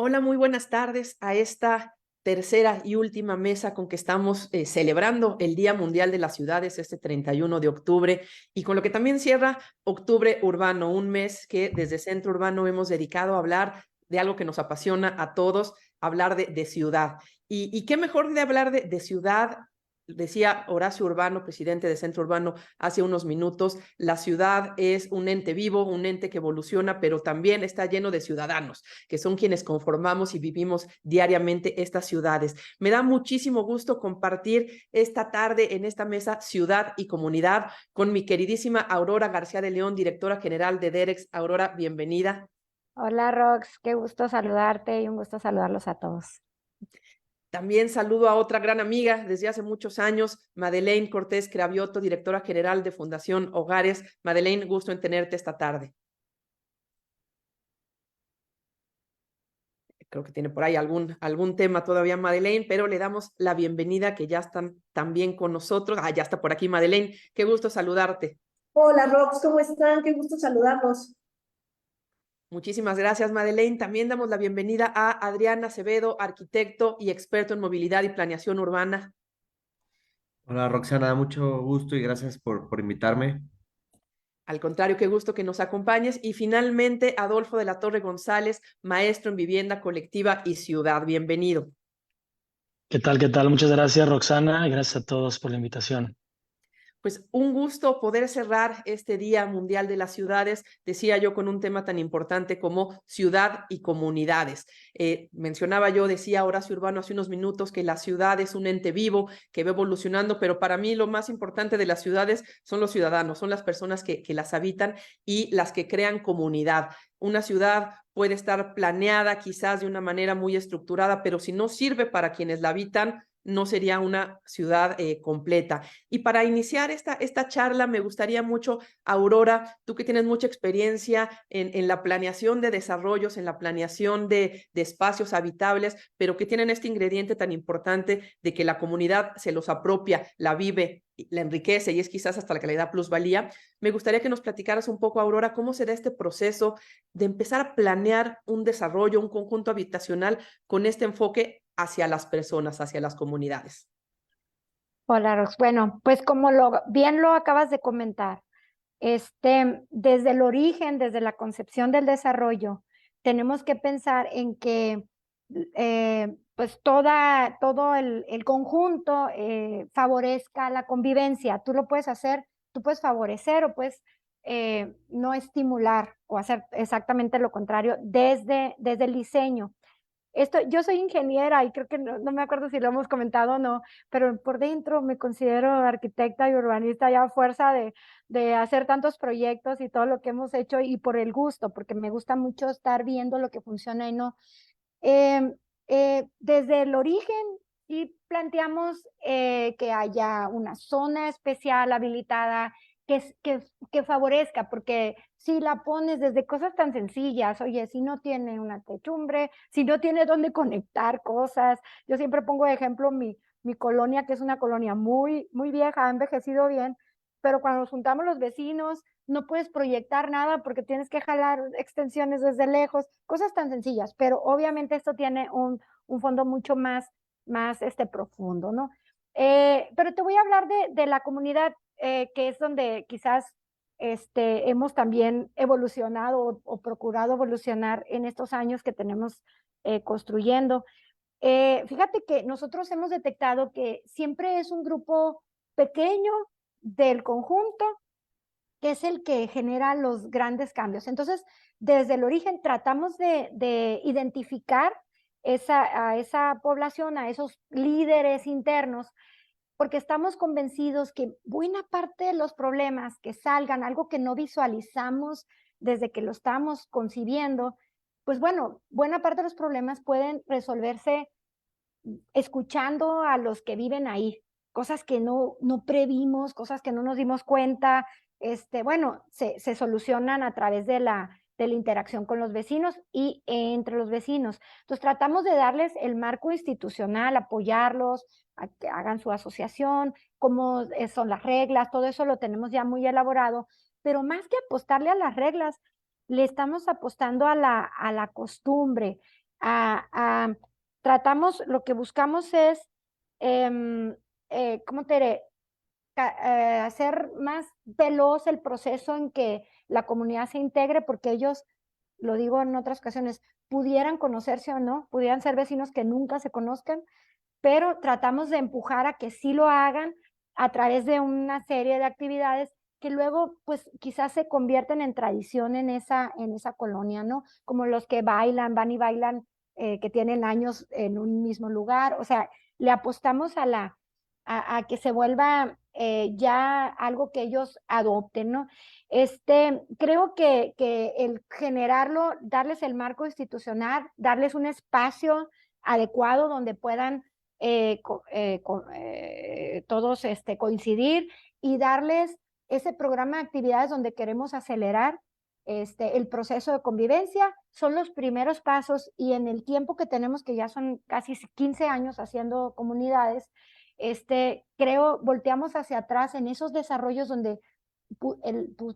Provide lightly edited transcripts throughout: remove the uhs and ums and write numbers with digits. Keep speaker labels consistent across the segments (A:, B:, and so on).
A: Hola, muy buenas tardes a esta tercera y última mesa con que estamos celebrando el Día Mundial de las Ciudades este 31 de octubre y con lo que también cierra Octubre Urbano, un mes que desde Centro Urbano hemos dedicado a hablar de algo que nos apasiona a todos, hablar de ciudad. Y qué mejor de hablar de ciudad. Decía Horacio Urbano, presidente de Centro Urbano, hace unos minutos, la ciudad es un ente vivo, un ente que evoluciona, pero también está lleno de ciudadanos que son quienes conformamos y vivimos diariamente estas ciudades. Me da muchísimo gusto compartir esta tarde en esta mesa Ciudad y Comunidad con mi queridísima Aurora García de León, directora general de DEREX. Aurora, bienvenida.
B: Hola Rox, qué gusto saludarte y un gusto saludarlos a todos.
A: También saludo a otra gran amiga desde hace muchos años, Madeleine Cortés Cravioto, directora general de Fundación Hogares. Madeleine, gusto en tenerte esta tarde. Creo que tiene por ahí algún tema todavía Madeleine, pero le damos la bienvenida que ya están también con nosotros. Ya está por aquí Madeleine, qué gusto saludarte.
C: Hola Rox, ¿cómo están? Qué gusto saludarlos.
A: Muchísimas gracias Madeleine. También damos la bienvenida a Adrián Acevedo, arquitecto y experto en movilidad y planeación urbana.
D: Hola Roxana, mucho gusto y gracias por invitarme.
A: Al contrario, qué gusto que nos acompañes. Y finalmente, Adolfo de la Torre González, maestro en vivienda colectiva y ciudad. Bienvenido.
E: ¿Qué tal? ¿Qué tal? Muchas gracias, Roxana, y gracias a todos por la invitación.
A: Pues un gusto poder cerrar este Día Mundial de las Ciudades, decía yo, con un tema tan importante como ciudad y comunidades. Mencionaba yo, decía Horacio Urbano hace unos minutos, que la ciudad es un ente vivo que va evolucionando, pero para mí lo más importante de las ciudades son los ciudadanos, son las personas que las habitan y las que crean comunidad. Una ciudad puede estar planeada quizás de una manera muy estructurada, pero si no sirve para quienes la habitan, no sería una ciudad completa. Y para iniciar esta charla, me gustaría mucho, Aurora, tú que tienes mucha experiencia en la planeación de desarrollos, en la planeación de espacios habitables, pero que tienen este ingrediente tan importante de que la comunidad se los apropia, la vive, la enriquece y es quizás hasta la que le da plusvalía. Me gustaría que nos platicaras un poco, Aurora, cómo se da este proceso de empezar a planear un desarrollo, un conjunto habitacional con este enfoque hacia las personas, hacia las comunidades.
B: Hola Rox, bueno, pues como bien lo acabas de comentar, desde el origen, desde la concepción del desarrollo, tenemos que pensar en que pues todo el conjunto favorezca la convivencia. Tú lo puedes hacer, tú puedes favorecer o puedes no estimular o hacer exactamente lo contrario desde el diseño. Yo soy ingeniera y creo que no me acuerdo si lo hemos comentado o no, pero por dentro me considero arquitecta y urbanista ya a fuerza de hacer tantos proyectos y todo lo que hemos hecho y por el gusto, porque me gusta mucho estar viendo lo que funciona y no. Eh, Desde el origen y planteamos que haya una zona especial habilitada que favorezca, porque si la pones desde cosas tan sencillas, oye, si no tiene una techumbre, si no tiene dónde conectar cosas, yo siempre pongo de ejemplo mi colonia, que es una colonia muy vieja, ha envejecido bien, pero cuando nos juntamos los vecinos, no puedes proyectar nada porque tienes que jalar extensiones desde lejos, cosas tan sencillas, pero obviamente esto tiene un fondo mucho más profundo, ¿no? Pero te voy a hablar de la comunidad, que es donde quizás hemos también evolucionado o procurado evolucionar en estos años que tenemos construyendo. Fíjate que nosotros hemos detectado que siempre es un grupo pequeño del conjunto que es el que genera los grandes cambios. Entonces, desde el origen tratamos de identificar a esa población, a esos líderes internos, porque estamos convencidos que buena parte de los problemas que salgan, algo que no visualizamos desde que lo estamos concibiendo, pues bueno, buena parte de los problemas pueden resolverse escuchando a los que viven ahí, cosas que no previmos, cosas que no nos dimos cuenta, bueno, se solucionan a través de la interacción con los vecinos y entre los vecinos. Entonces tratamos de darles el marco institucional, apoyarlos, a que hagan su asociación, cómo son las reglas, todo eso lo tenemos ya muy elaborado, pero más que apostarle a las reglas, le estamos apostando a la costumbre, tratamos, lo que buscamos es, ¿cómo te diré? Hacer más veloz el proceso en que la comunidad se integre, porque ellos, lo digo en otras ocasiones, pudieran conocerse o no, pudieran ser vecinos que nunca se conozcan, pero tratamos de empujar a que sí lo hagan a través de una serie de actividades que luego pues quizás se convierten en tradición en esa colonia, ¿no? Como los que bailan, van y bailan, que tienen años en un mismo lugar, o sea, le apostamos a que se vuelva ya algo que ellos adopten, ¿no? Creo que el generarlo, darles el marco institucional, darles un espacio adecuado donde puedan todos coincidir y darles ese programa de actividades donde queremos acelerar el proceso de convivencia, son los primeros pasos y en el tiempo que tenemos, que ya son casi 15 años haciendo comunidades, creo, volteamos hacia atrás en esos desarrollos donde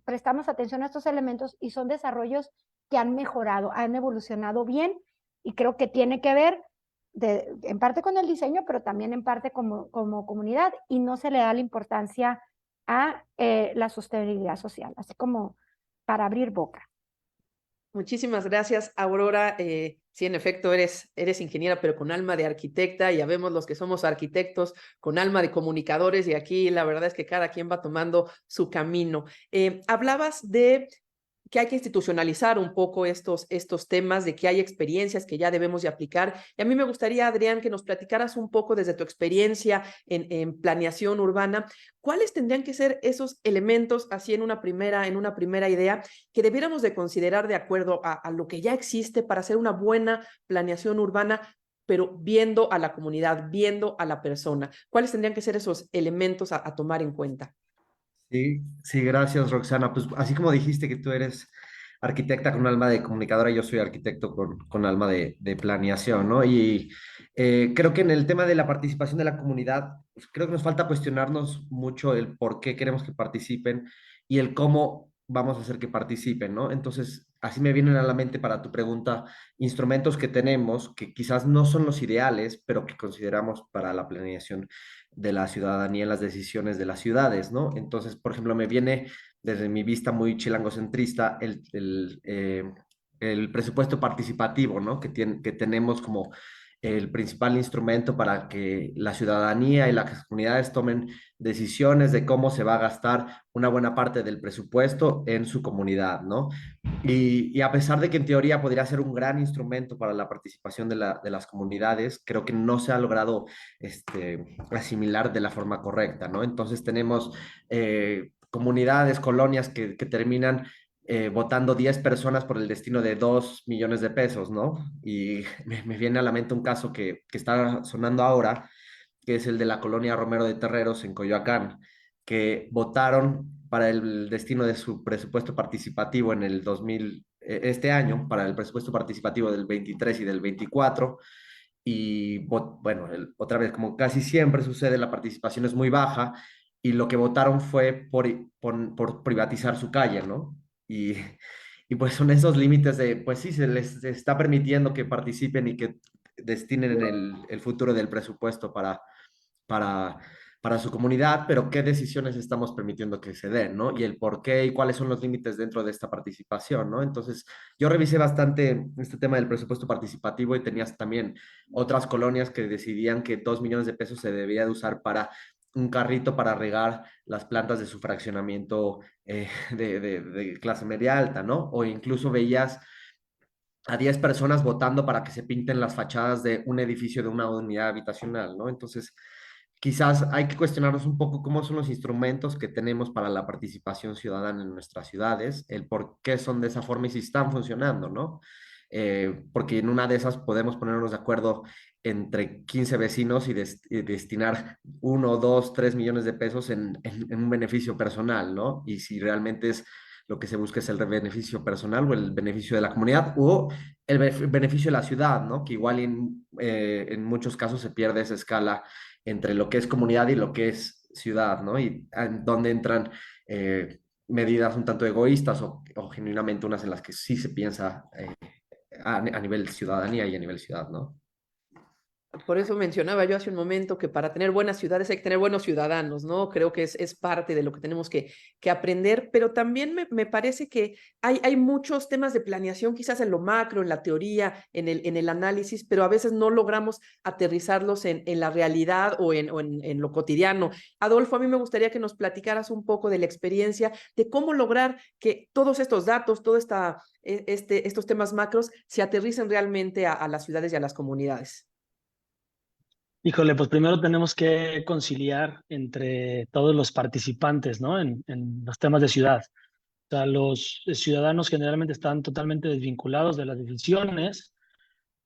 B: prestamos atención a estos elementos y son desarrollos que han mejorado, han evolucionado bien y creo que tiene que ver en parte con el diseño, pero también en parte como comunidad y no se le da la importancia a la sostenibilidad social, así como para abrir boca.
A: Muchísimas gracias, Aurora. Sí, en efecto, eres ingeniera, pero con alma de arquitecta. Ya vemos los que somos arquitectos con alma de comunicadores y aquí la verdad es que cada quien va tomando su camino. Hablabas de que hay que institucionalizar un poco estos temas, de que hay experiencias que ya debemos de aplicar. Y a mí me gustaría, Adrián, que nos platicaras un poco desde tu experiencia en planeación urbana, ¿cuáles tendrían que ser esos elementos, así en una primera idea, que debiéramos de considerar de acuerdo a lo que ya existe para hacer una buena planeación urbana, pero viendo a la comunidad, viendo a la persona? ¿Cuáles tendrían que ser esos elementos a tomar en cuenta?
D: Sí, sí, gracias, Roxana. Pues así como dijiste que tú eres arquitecta con alma de comunicadora, yo soy arquitecto con alma de planeación, ¿no? Y creo que en el tema de la participación de la comunidad, pues, creo que nos falta cuestionarnos mucho el por qué queremos que participen y el cómo vamos a hacer que participen, ¿no? Entonces, así me vienen a la mente para tu pregunta, instrumentos que tenemos que quizás no son los ideales, pero que consideramos para la planeación de la ciudadanía en las decisiones de las ciudades, ¿no? Entonces, por ejemplo, me viene desde mi vista muy chilangocentrista el presupuesto participativo, ¿no? Que tenemos como el principal instrumento para que la ciudadanía y las comunidades tomen decisiones de cómo se va a gastar una buena parte del presupuesto en su comunidad, ¿no? Y a pesar de que en teoría podría ser un gran instrumento para la participación de las comunidades, creo que no se ha logrado asimilar de la forma correcta, ¿no? Entonces tenemos comunidades, colonias que terminan votando 10 personas por el destino de 2 millones de pesos, ¿no? Y me viene a la mente un caso que está sonando ahora, que es el de la colonia Romero de Terreros en Coyoacán, que votaron para el destino de su presupuesto participativo en el 2000, este año, para el presupuesto participativo del 23 y del 24. Y bueno, otra vez, como casi siempre sucede, la participación es muy baja y lo que votaron fue por privatizar su calle, ¿no? Y pues son esos límites de, pues sí, se les está permitiendo que participen y que destinen el futuro del presupuesto para, para su comunidad, pero qué decisiones estamos permitiendo que se den, ¿no? Y el por qué y cuáles son los límites dentro de esta participación, ¿no? Entonces, yo revisé bastante este tema del presupuesto participativo y tenías también otras colonias que decidían que 2 millones de pesos se debía de usar para un carrito para regar las plantas de su fraccionamiento de clase media alta, ¿no? O incluso veías a 10 personas votando para que se pinten las fachadas de un edificio de una unidad habitacional, ¿no? Entonces, quizás hay que cuestionarnos un poco cómo son los instrumentos que tenemos para la participación ciudadana en nuestras ciudades, el por qué son de esa forma y si están funcionando, ¿no? Porque en una de esas podemos ponernos de acuerdo entre 15 vecinos y destinar 1, 2, 3 millones de pesos en un beneficio personal, ¿no? Y si realmente es lo que se busca es el beneficio personal o el beneficio de la comunidad o el beneficio de la ciudad, ¿no? Que igual en muchos casos se pierde esa escala entre lo que es comunidad y lo que es ciudad, ¿no? Y donde entran medidas un tanto egoístas o genuinamente unas en las que sí se piensa a nivel ciudadanía y a nivel ciudad, ¿no?
A: Por eso mencionaba yo hace un momento que para tener buenas ciudades hay que tener buenos ciudadanos, ¿no? Creo que es parte de lo que tenemos que aprender, pero también me parece que hay muchos temas de planeación, quizás en lo macro, en la teoría, en el análisis, pero a veces no logramos aterrizarlos en la realidad o en lo cotidiano. Adolfo, a mí me gustaría que nos platicaras un poco de la experiencia, de cómo lograr que todos estos datos, estos temas macros se aterricen realmente a las ciudades y a las comunidades.
E: Híjole, pues primero tenemos que conciliar entre todos los participantes, ¿no? En los temas de ciudad. O sea, los ciudadanos generalmente están totalmente desvinculados de las decisiones,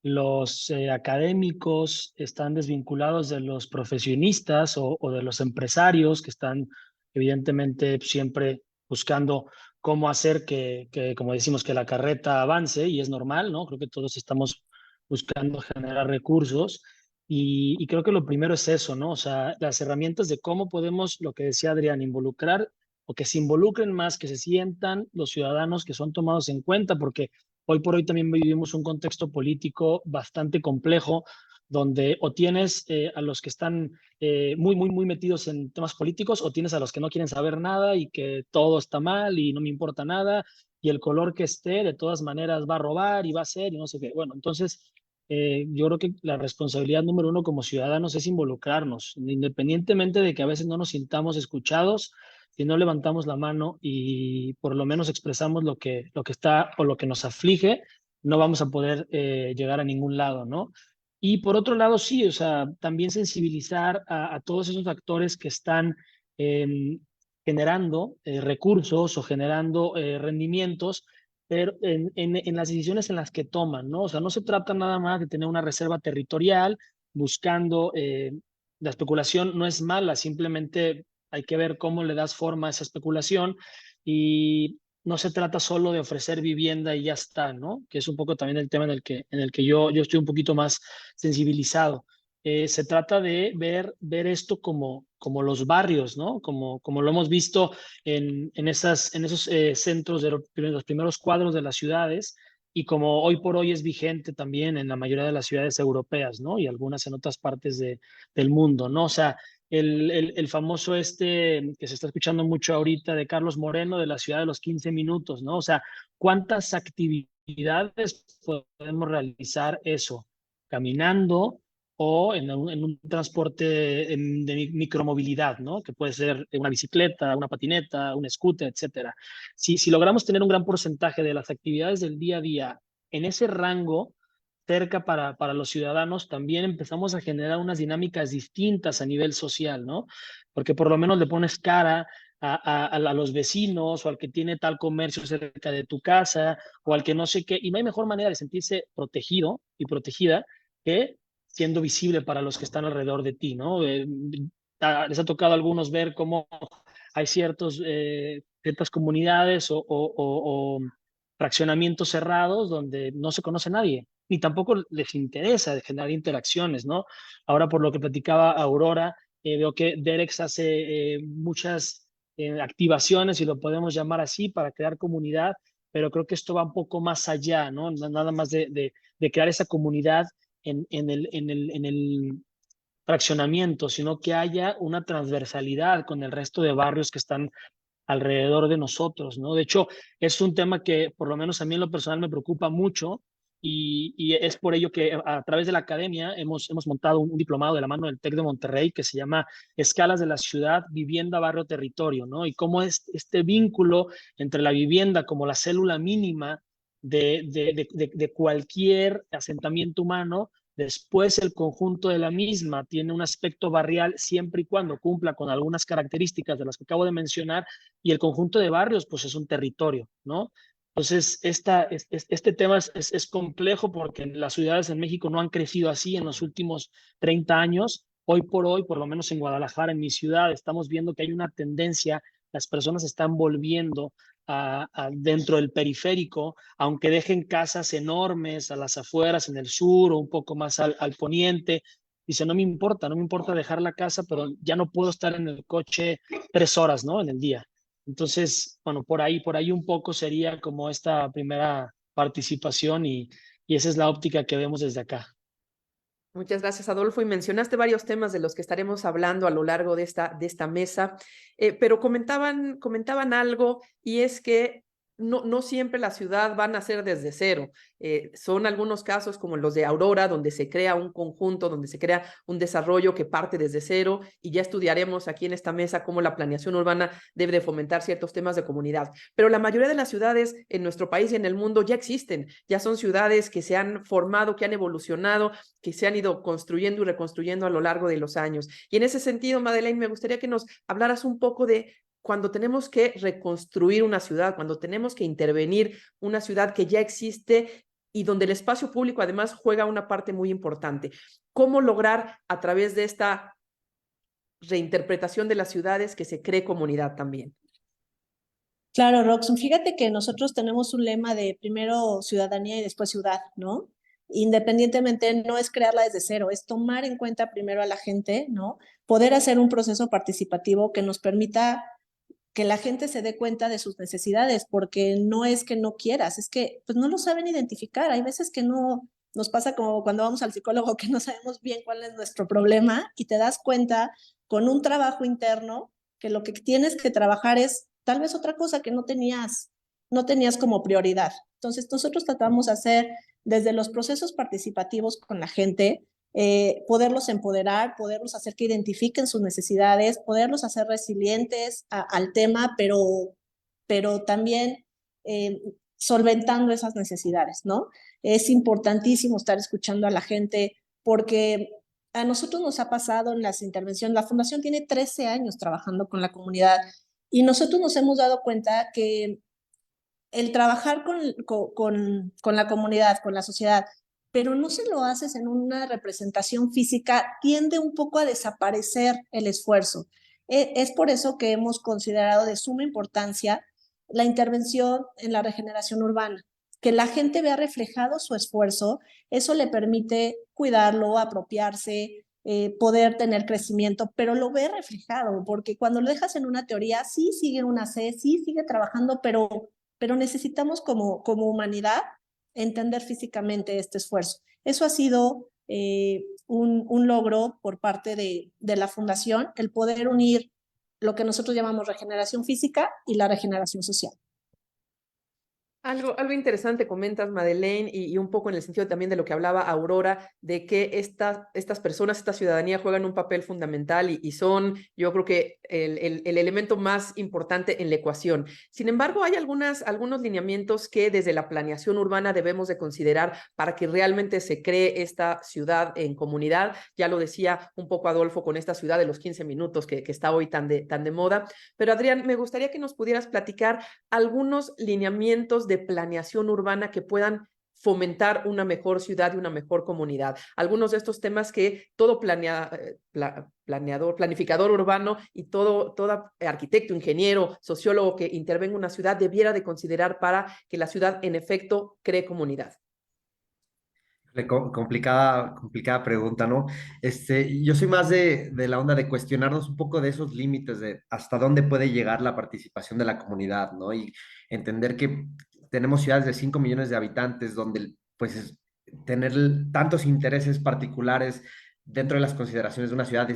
E: los académicos están desvinculados de los profesionistas o de los empresarios que están evidentemente siempre buscando cómo hacer como decimos, que la carreta avance, y es normal, ¿no? Creo que todos estamos buscando generar recursos y creo que lo primero es eso, ¿no? O sea, las herramientas de cómo podemos, lo que decía Adrián, involucrar o que se involucren más, que se sientan los ciudadanos que son tomados en cuenta, porque hoy por hoy también vivimos un contexto político bastante complejo, donde o tienes a los que están muy metidos en temas políticos, o tienes a los que no quieren saber nada y que todo está mal y no me importa nada, y el color que esté, de todas maneras va a robar y va a ser y no sé qué. Bueno, entonces yo creo que la responsabilidad número uno como ciudadanos es involucrarnos, independientemente de que a veces no nos sintamos escuchados. Si no levantamos la mano y por lo menos expresamos lo que está o lo que nos aflige, no vamos a poder llegar a ningún lado, ¿no? Y por otro lado, sí, o sea, también sensibilizar a todos esos actores que están generando recursos o generando rendimientos, pero en las decisiones en las que toman, ¿no? O sea, no se trata nada más de tener una reserva territorial buscando, la especulación no es mala, simplemente hay que ver cómo le das forma a esa especulación, y no se trata solo de ofrecer vivienda y ya está, ¿no? Que es un poco también el tema en el que yo estoy un poquito más sensibilizado. Se trata de ver esto como los barrios, ¿no? Como lo hemos visto en esos centros de los primeros cuadros de las ciudades, y como hoy por hoy es vigente también en la mayoría de las ciudades europeas, ¿no? Y algunas en otras partes del mundo, ¿no? O sea, el famoso que se está escuchando mucho ahorita de Carlos Moreno, de la ciudad de los 15 minutos, ¿no? O sea, ¿cuántas actividades podemos realizar eso? Caminando o en un transporte de micromovilidad, ¿no? Que puede ser una bicicleta, una patineta, un scooter, etcétera. Si logramos tener un gran porcentaje de las actividades del día a día en ese rango, cerca para los ciudadanos, también empezamos a generar unas dinámicas distintas a nivel social, ¿no? Porque por lo menos le pones cara a los vecinos, o al que tiene tal comercio cerca de tu casa, o al que no sé qué, y no hay mejor manera de sentirse protegido y protegida que siendo visible para los que están alrededor de ti, ¿no? Les ha tocado a algunos ver cómo hay ciertas comunidades o fraccionamientos cerrados donde no se conoce a nadie, ni tampoco les interesa generar interacciones, ¿no? Ahora, por lo que platicaba Aurora, veo que Derex hace muchas activaciones, si lo podemos llamar así, para crear comunidad, pero creo que esto va un poco más allá, ¿no? Nada más de crear esa comunidad en el fraccionamiento, sino que haya una transversalidad con el resto de barrios que están alrededor de nosotros, ¿no? De hecho, es un tema que por lo menos a mí en lo personal me preocupa mucho, y es por ello que a través de la academia hemos montado un diplomado de la mano del TEC de Monterrey que se llama Escalas de la Ciudad, Vivienda, Barrio, Territorio, ¿no? Y cómo es este vínculo entre la vivienda como la célula mínima de cualquier asentamiento humano. Después, el conjunto de la misma tiene un aspecto barrial siempre y cuando cumpla con algunas características de las que acabo de mencionar, y el conjunto de barrios, pues es un territorio, ¿no? Entonces, este tema es complejo porque las ciudades en México no han crecido así en los últimos 30 años. Hoy por hoy, por lo menos en Guadalajara, en mi ciudad, estamos viendo que hay una tendencia, las personas están volviendo dentro del periférico, aunque dejen casas enormes a las afueras, en el sur o un poco más al poniente. Dice, no me importa dejar la casa, pero ya no puedo estar en el coche 3 horas, ¿no? En el día. Entonces, bueno, por ahí un poco sería como esta primera participación, y y esa es la óptica que vemos desde acá.
A: Muchas gracias, Adolfo. Y mencionaste varios temas de los que estaremos hablando a lo largo de esta mesa, pero comentaban algo, y es que no siempre la ciudad va a nacer desde cero. Son algunos casos como los de Aurora, donde se crea un conjunto, donde se crea un desarrollo que parte desde cero, y ya estudiaremos aquí en esta mesa cómo la planeación urbana debe de fomentar ciertos temas de comunidad. Pero la mayoría de las ciudades en nuestro país y en el mundo ya existen, ya son ciudades que se han formado, que han evolucionado, que se han ido construyendo y reconstruyendo a lo largo de los años. Y en ese sentido, Madeleine, me gustaría que nos hablaras un poco de cuando tenemos que reconstruir una ciudad, cuando tenemos que intervenir una ciudad que ya existe y donde el espacio público además juega una parte muy importante. ¿Cómo lograr a través de esta reinterpretación de las ciudades que se cree comunidad también?
C: Claro, Rox, fíjate que nosotros tenemos un lema de primero ciudadanía y después ciudad, ¿no? Independientemente, no es crearla desde cero, es tomar en cuenta primero a la gente, ¿no? Poder hacer un proceso participativo que nos permita que la gente se dé cuenta de sus necesidades, porque no es que no quieras, es que pues no lo saben identificar. Hay veces que no, nos pasa como cuando vamos al psicólogo, que no sabemos bien cuál es nuestro problema y te das cuenta con un trabajo interno que lo que tienes que trabajar es tal vez otra cosa que no tenías como prioridad. Entonces nosotros tratamos de hacer desde los procesos participativos con la gente, poderlos empoderar, poderlos hacer que identifiquen sus necesidades, poderlos hacer resilientes al tema, pero también solventando esas necesidades, ¿no? Es importantísimo estar escuchando a la gente porque a nosotros nos ha pasado en las intervenciones, la Fundación tiene 13 años trabajando con la comunidad y nosotros nos hemos dado cuenta que el trabajar con la comunidad, con la sociedad, pero no se lo haces en una representación física, tiende un poco a desaparecer el esfuerzo. Es por eso que hemos considerado de suma importancia la intervención en la regeneración urbana, que la gente vea reflejado su esfuerzo, eso le permite cuidarlo, apropiarse, poder tener crecimiento, pero lo ve reflejado, porque cuando lo dejas en una teoría, sí sigue una C, sí sigue trabajando, pero necesitamos como humanidad entender físicamente este esfuerzo. Eso ha sido un logro por parte de la Fundación, el poder unir lo que nosotros llamamos regeneración física y la regeneración social.
A: Algo interesante comentas, Madeleine, y un poco en el sentido también de lo que hablaba Aurora, de que estas personas, esta ciudadanía juegan un papel fundamental y son, yo creo que el elemento más importante en la ecuación. Sin embargo, hay algunos lineamientos que desde la planeación urbana debemos de considerar para que realmente se cree esta ciudad en comunidad. Ya lo decía un poco Adolfo con esta ciudad de los 15 minutos que está hoy tan de moda. Pero Adrián, me gustaría que nos pudieras platicar algunos lineamientos de planeación urbana que puedan fomentar una mejor ciudad y una mejor comunidad. Algunos de estos temas que todo planificador urbano y todo arquitecto, ingeniero, sociólogo que intervenga en una ciudad debiera de considerar para que la ciudad en efecto cree comunidad.
D: Complicada pregunta, ¿no? Yo soy más de la onda de cuestionarnos un poco de esos límites de hasta dónde puede llegar la participación de la comunidad, ¿no? Y entender que tenemos ciudades de 5 millones de habitantes donde, pues, tener tantos intereses particulares dentro de las consideraciones de una ciudad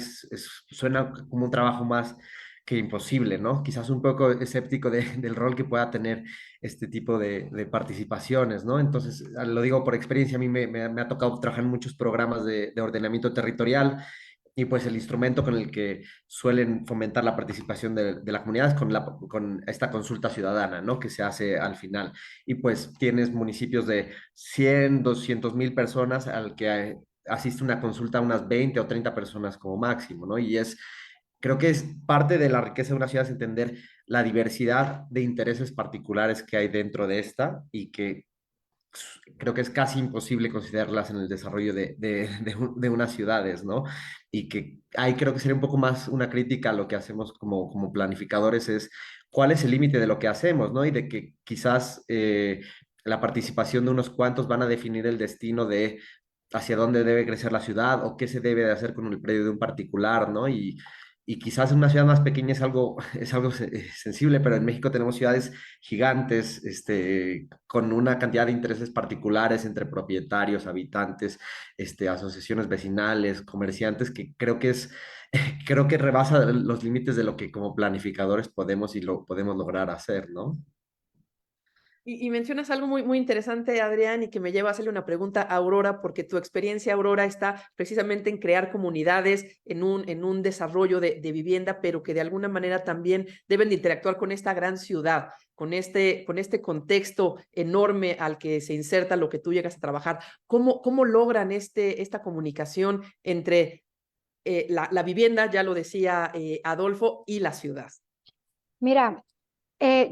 D: suena como un trabajo más que imposible, ¿no? Quizás un poco escéptico del rol que pueda tener este tipo de participaciones, ¿no? Entonces, lo digo por experiencia, a mí me ha tocado trabajar en muchos programas de ordenamiento territorial y pues el instrumento con el que suelen fomentar la participación de la comunidad es con esta consulta ciudadana, ¿no? Que se hace al final. Y pues tienes municipios de 100, 200 mil personas al que asiste una consulta a unas 20 o 30 personas como máximo, ¿no? Creo que es parte de la riqueza de una ciudad es entender la diversidad de intereses particulares que hay dentro de esta y que creo que es casi imposible considerarlas en el desarrollo de unas ciudades, ¿no? Y que ahí creo que sería un poco más una crítica a lo que hacemos como planificadores, es cuál es el límite de lo que hacemos, ¿no? Y de que quizás la participación de unos cuantos van a definir el destino de hacia dónde debe crecer la ciudad o qué se debe de hacer con el predio de un particular, ¿no? y quizás en una ciudad más pequeña es algo sensible, pero en México tenemos ciudades gigantes, con una cantidad de intereses particulares entre propietarios, habitantes, asociaciones vecinales, comerciantes, que creo que creo que rebasa los límites de lo que como planificadores podemos y lo podemos lograr hacer, ¿no?
A: Y mencionas algo muy interesante, Adrián, y que me lleva a hacerle una pregunta a Aurora, porque tu experiencia, Aurora, está precisamente en crear comunidades, en un desarrollo de vivienda, pero que de alguna manera también deben de interactuar con esta gran ciudad, con este contexto enorme al que se inserta lo que tú llegas a trabajar. ¿Cómo logran esta comunicación entre la vivienda, ya lo decía Adolfo, y la ciudad?
B: Mira,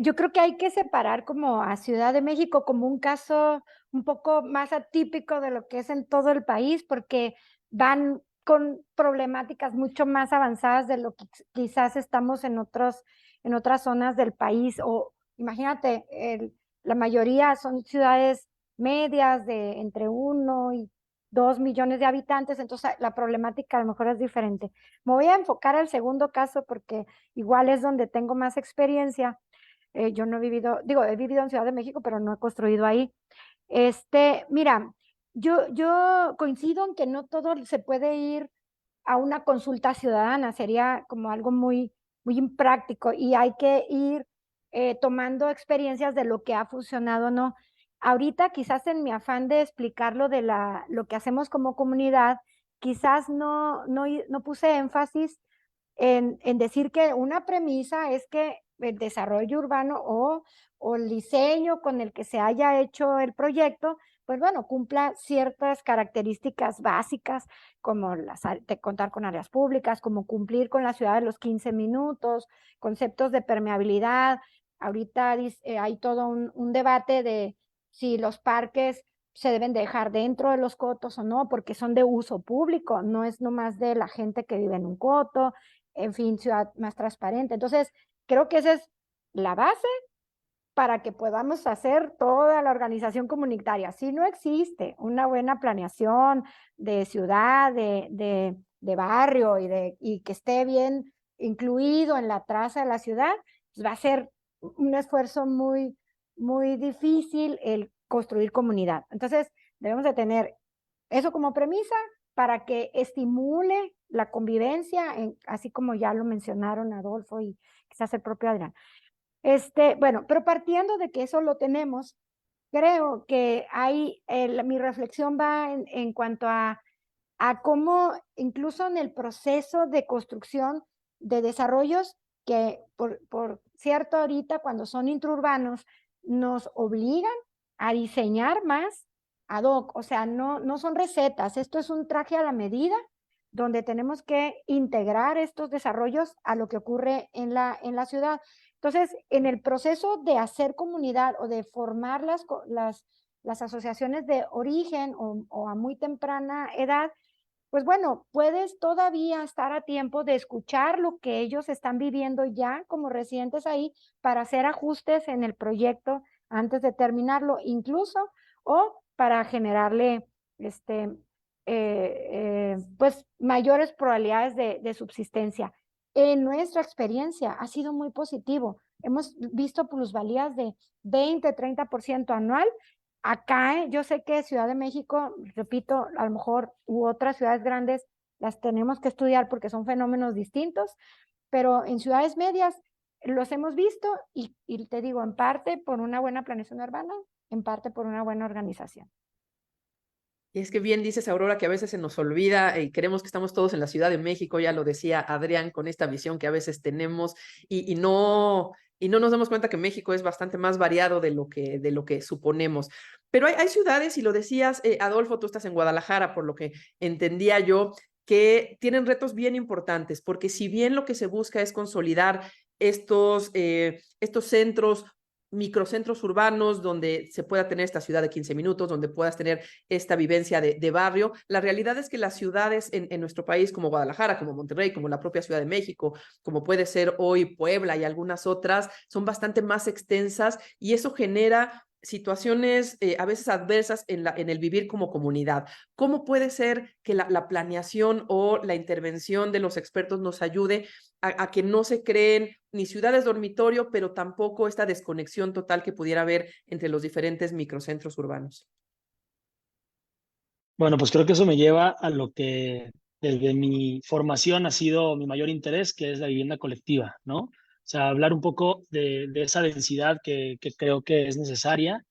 B: yo creo que hay que separar como a Ciudad de México como un caso un poco más atípico de lo que es en todo el país, porque van con problemáticas mucho más avanzadas de lo que quizás estamos en otras zonas del país. O imagínate, la mayoría son ciudades medias de entre 1 y 2 millones de habitantes, entonces la problemática a lo mejor es diferente. Me voy a enfocar al segundo caso porque igual es donde tengo más experiencia. Yo no he vivido, digo, he vivido en Ciudad de México, pero no he construido ahí. Mira, yo coincido en que no todo se puede ir a una consulta ciudadana, sería como algo muy impráctico y hay que ir tomando experiencias de lo que ha funcionado o no. Ahorita quizás en mi afán de explicar lo que hacemos como comunidad, quizás no puse énfasis en decir que una premisa es que el desarrollo urbano o el diseño con el que se haya hecho el proyecto, pues bueno, cumpla ciertas características básicas, como de contar con áreas públicas, como cumplir con la ciudad de los 15 minutos, conceptos de permeabilidad. Ahorita hay todo un debate de si los parques se deben dejar dentro de los cotos o no, porque son de uso público, no es nomás de la gente que vive en un coto, en fin, ciudad más transparente. Entonces, creo que esa es la base para que podamos hacer toda la organización comunitaria. Si no existe una buena planeación de ciudad, de barrio y que esté bien incluido en la traza de la ciudad, pues va a ser un esfuerzo muy difícil el construir comunidad. Entonces, debemos de tener eso como premisa para que estimule la convivencia, así como ya lo mencionaron Adolfo y quizás el propio Adrián. Bueno, pero partiendo de que eso lo tenemos, creo que mi reflexión va en cuanto a cómo incluso en el proceso de construcción de desarrollos que, por cierto, ahorita cuando son intraurbanos, nos obligan a diseñar más ad hoc, o sea, no son recetas, esto es un traje a la medida donde tenemos que integrar estos desarrollos a lo que ocurre en la ciudad. Entonces, en el proceso de hacer comunidad o de formar las asociaciones de origen o a muy temprana edad, pues bueno, puedes todavía estar a tiempo de escuchar lo que ellos están viviendo ya como residentes ahí para hacer ajustes en el proyecto antes de terminarlo, incluso, o para generarle pues mayores probabilidades de subsistencia. En nuestra experiencia ha sido muy positivo. Hemos visto plusvalías de 20-30% anual. Acá, yo sé que Ciudad de México, repito, a lo mejor u otras ciudades grandes las tenemos que estudiar porque son fenómenos distintos, pero en ciudades medias los hemos visto y te digo, en parte por una buena planeación urbana, en parte por una buena organización.
A: Y es que bien dices, Aurora, que a veces se nos olvida y creemos que estamos todos en la Ciudad de México, ya lo decía Adrián, con esta visión que a veces tenemos y no nos damos cuenta que México es bastante más variado de lo que suponemos. Pero hay ciudades, y lo decías, Adolfo, tú estás en Guadalajara, por lo que entendía yo, que tienen retos bien importantes, porque si bien lo que se busca es consolidar estos centros, microcentros urbanos donde se pueda tener esta ciudad de 15 minutos, donde puedas tener esta vivencia de barrio. La realidad es que las ciudades en nuestro país, como Guadalajara, como Monterrey, como la propia Ciudad de México, como puede ser hoy Puebla y algunas otras, son bastante más extensas y eso genera situaciones a veces adversas en el vivir como comunidad. ¿Cómo puede ser que la planeación o la intervención de los expertos nos ayude a que no se creen ni ciudades dormitorio, pero tampoco esta desconexión total que pudiera haber entre los diferentes microcentros urbanos?
E: Bueno, pues creo que eso me lleva a lo que desde mi formación ha sido mi mayor interés, que es la vivienda colectiva, ¿no? O sea, hablar un poco de esa densidad que creo que es necesaria,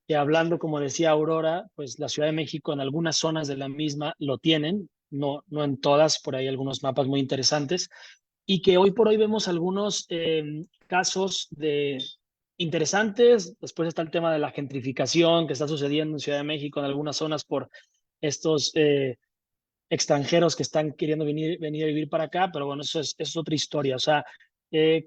E: que hablando, como decía Aurora, pues la Ciudad de México en algunas zonas de la misma lo tienen, no en todas, por ahí algunos mapas muy interesantes, y que hoy por hoy vemos algunos casos interesantes. Después está el tema de la gentrificación que está sucediendo en Ciudad de México en algunas zonas por estos extranjeros que están queriendo venir a vivir para acá, pero bueno, eso es otra historia. O sea,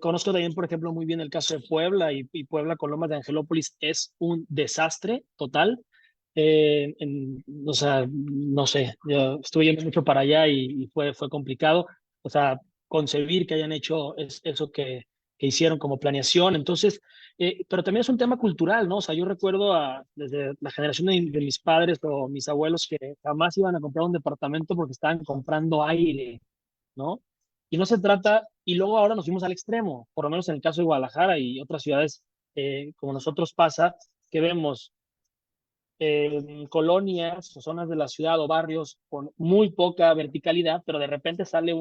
E: conozco también, por ejemplo, muy bien el caso de Puebla y Puebla con Lomas de Angelópolis es un desastre total. O sea, no sé, yo estuve yendo mucho para allá y fue complicado. O sea, concebir que hayan hecho eso que hicieron como planeación. Entonces, pero también es un tema cultural, ¿no? O sea, yo recuerdo desde la generación de mis padres o mis abuelos que jamás iban a comprar un departamento porque estaban comprando aire, ¿no? Y no se trata, y luego ahora nos fuimos al extremo, por lo menos en el caso de Guadalajara y otras ciudades como nosotros pasa, que vemos colonias o zonas de la ciudad o barrios con muy poca verticalidad, pero de repente sale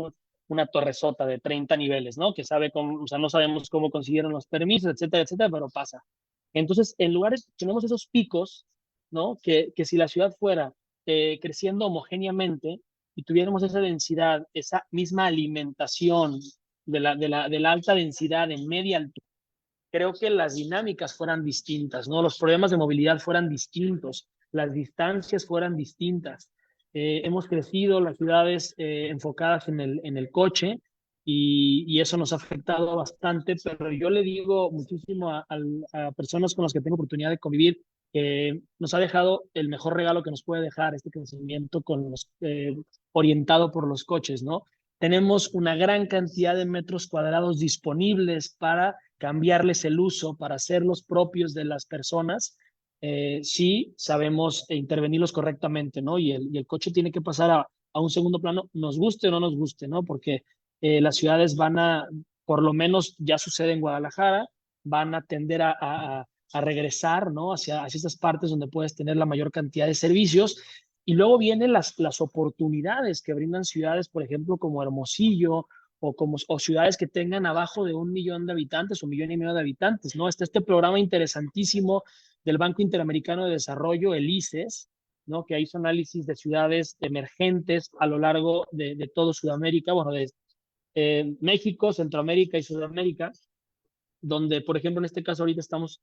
E: una torresota de 30 niveles, ¿no? Que sabe cómo, o sea, no sabemos cómo consiguieron los permisos, etcétera, etcétera, pero pasa. Entonces, en lugares, tenemos esos picos, ¿no? Que si la ciudad fuera creciendo homogéneamente y tuviéramos esa densidad, esa misma alimentación de la alta densidad en media altura, creo que las dinámicas fueran distintas, ¿no? Los problemas de movilidad fueran distintos, las distancias fueran distintas. Hemos crecido las ciudades enfocadas en el coche y eso nos ha afectado bastante, pero yo le digo muchísimo a personas con las que tengo oportunidad de convivir que nos ha dejado el mejor regalo que nos puede dejar este crecimiento orientado por los coches, ¿no? Tenemos una gran cantidad de metros cuadrados disponibles para cambiarles el uso, para hacerlos propios de las personas, si sabemos intervenirlos correctamente, ¿no? Y el coche tiene que pasar a un segundo plano, nos guste o no nos guste, ¿no? Porque las ciudades por lo menos ya sucede en Guadalajara, van a tender a regresar, ¿no? Hacia estas partes donde puedes tener la mayor cantidad de servicios. Y luego vienen las oportunidades que brindan ciudades, por ejemplo, como Hermosillo, o ciudades que tengan abajo de 1 millón de habitantes o 1,5 millones de habitantes, ¿no? Está este programa interesantísimo del Banco Interamericano de Desarrollo, el ICES, ¿no? Que hizo análisis de ciudades emergentes a lo largo de todo Sudamérica, bueno, de México, Centroamérica y Sudamérica, donde, por ejemplo, en este caso ahorita estamos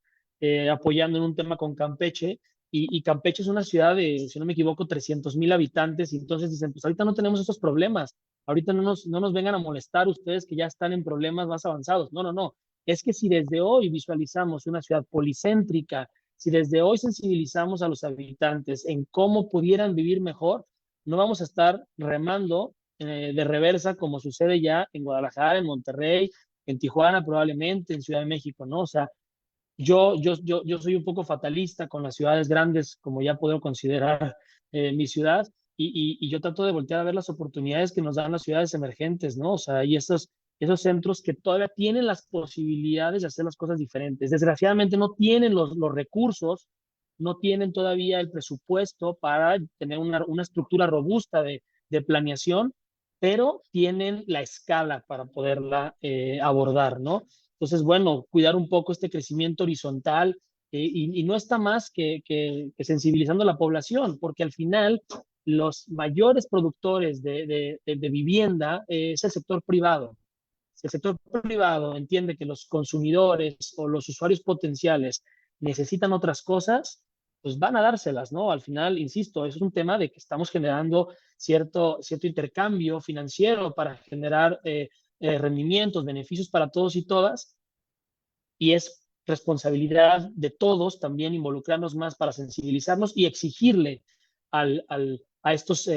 E: apoyando en un tema con Campeche, y Campeche es una ciudad de, si no me equivoco, 300,000 habitantes, y entonces dicen, pues ahorita no tenemos esos problemas, ahorita no nos vengan a molestar ustedes que ya están en problemas más avanzados. No, no, no. Es que si desde hoy visualizamos una ciudad policéntrica, si desde hoy sensibilizamos a los habitantes en cómo pudieran vivir mejor, no vamos a estar remando de reversa como sucede ya en Guadalajara, en Monterrey, en Tijuana probablemente, en Ciudad de México, ¿no? O sea, yo soy un poco fatalista con las ciudades grandes, como ya puedo considerar mi ciudad, y yo trato de voltear a ver las oportunidades que nos dan las ciudades emergentes, ¿no? O sea, y esos centros que todavía tienen las posibilidades de hacer las cosas diferentes. Desgraciadamente no tienen los recursos, no tienen todavía el presupuesto para tener una estructura robusta de planeación, pero tienen la escala para poderla abordar, ¿no? Entonces, bueno, cuidar un poco este crecimiento horizontal y no está más que sensibilizando a la población, porque al final los mayores productores de vivienda es el sector privado. Si el sector privado entiende que los consumidores o los usuarios potenciales necesitan otras cosas, pues van a dárselas, ¿no? Al final, insisto, es un tema de que estamos generando cierto intercambio financiero para generar rendimientos, beneficios para todos y todas, y es responsabilidad de todos también involucrarnos más para sensibilizarnos y exigirle a estos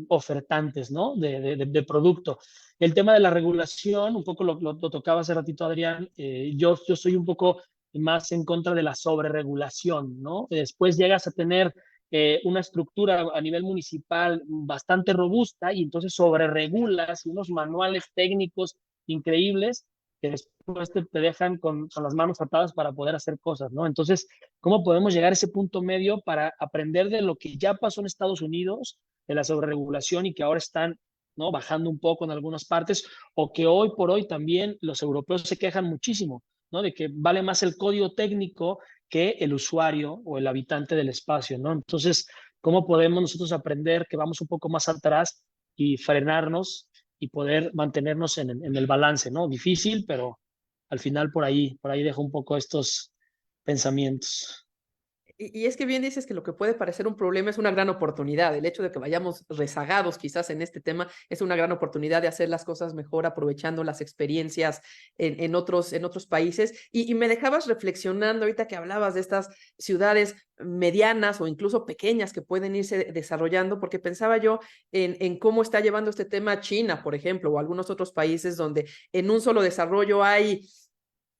E: ofertantes, ¿no? de producto. El tema de la regulación, un poco lo tocaba hace ratito Adrián, yo soy un poco más en contra de la sobreregulación, ¿no? Después llegas a tener una estructura a nivel municipal bastante robusta y entonces sobreregulas y unos manuales técnicos increíbles que después te dejan con las manos atadas para poder hacer cosas, ¿no? Entonces, ¿cómo podemos llegar a ese punto medio para aprender de lo que ya pasó en Estados Unidos, de la sobreregulación y que ahora están, ¿no?, bajando un poco en algunas partes, o que hoy por hoy también los europeos se quejan muchísimo, ¿no?, de que vale más el código técnico que el usuario o el habitante del espacio, ¿no? Entonces, ¿cómo podemos nosotros aprender que vamos un poco más atrás y frenarnos y poder mantenernos en el balance, ¿no? Difícil, pero al final por ahí dejo un poco estos pensamientos.
A: Y es que bien dices que lo que puede parecer un problema es una gran oportunidad. El hecho de que vayamos rezagados quizás en este tema es una gran oportunidad de hacer las cosas mejor, aprovechando las experiencias en otros países. Y me dejabas reflexionando ahorita que hablabas de estas ciudades medianas o incluso pequeñas que pueden irse desarrollando, porque pensaba yo en cómo está llevando este tema China, por ejemplo, o algunos otros países donde en un solo desarrollo hay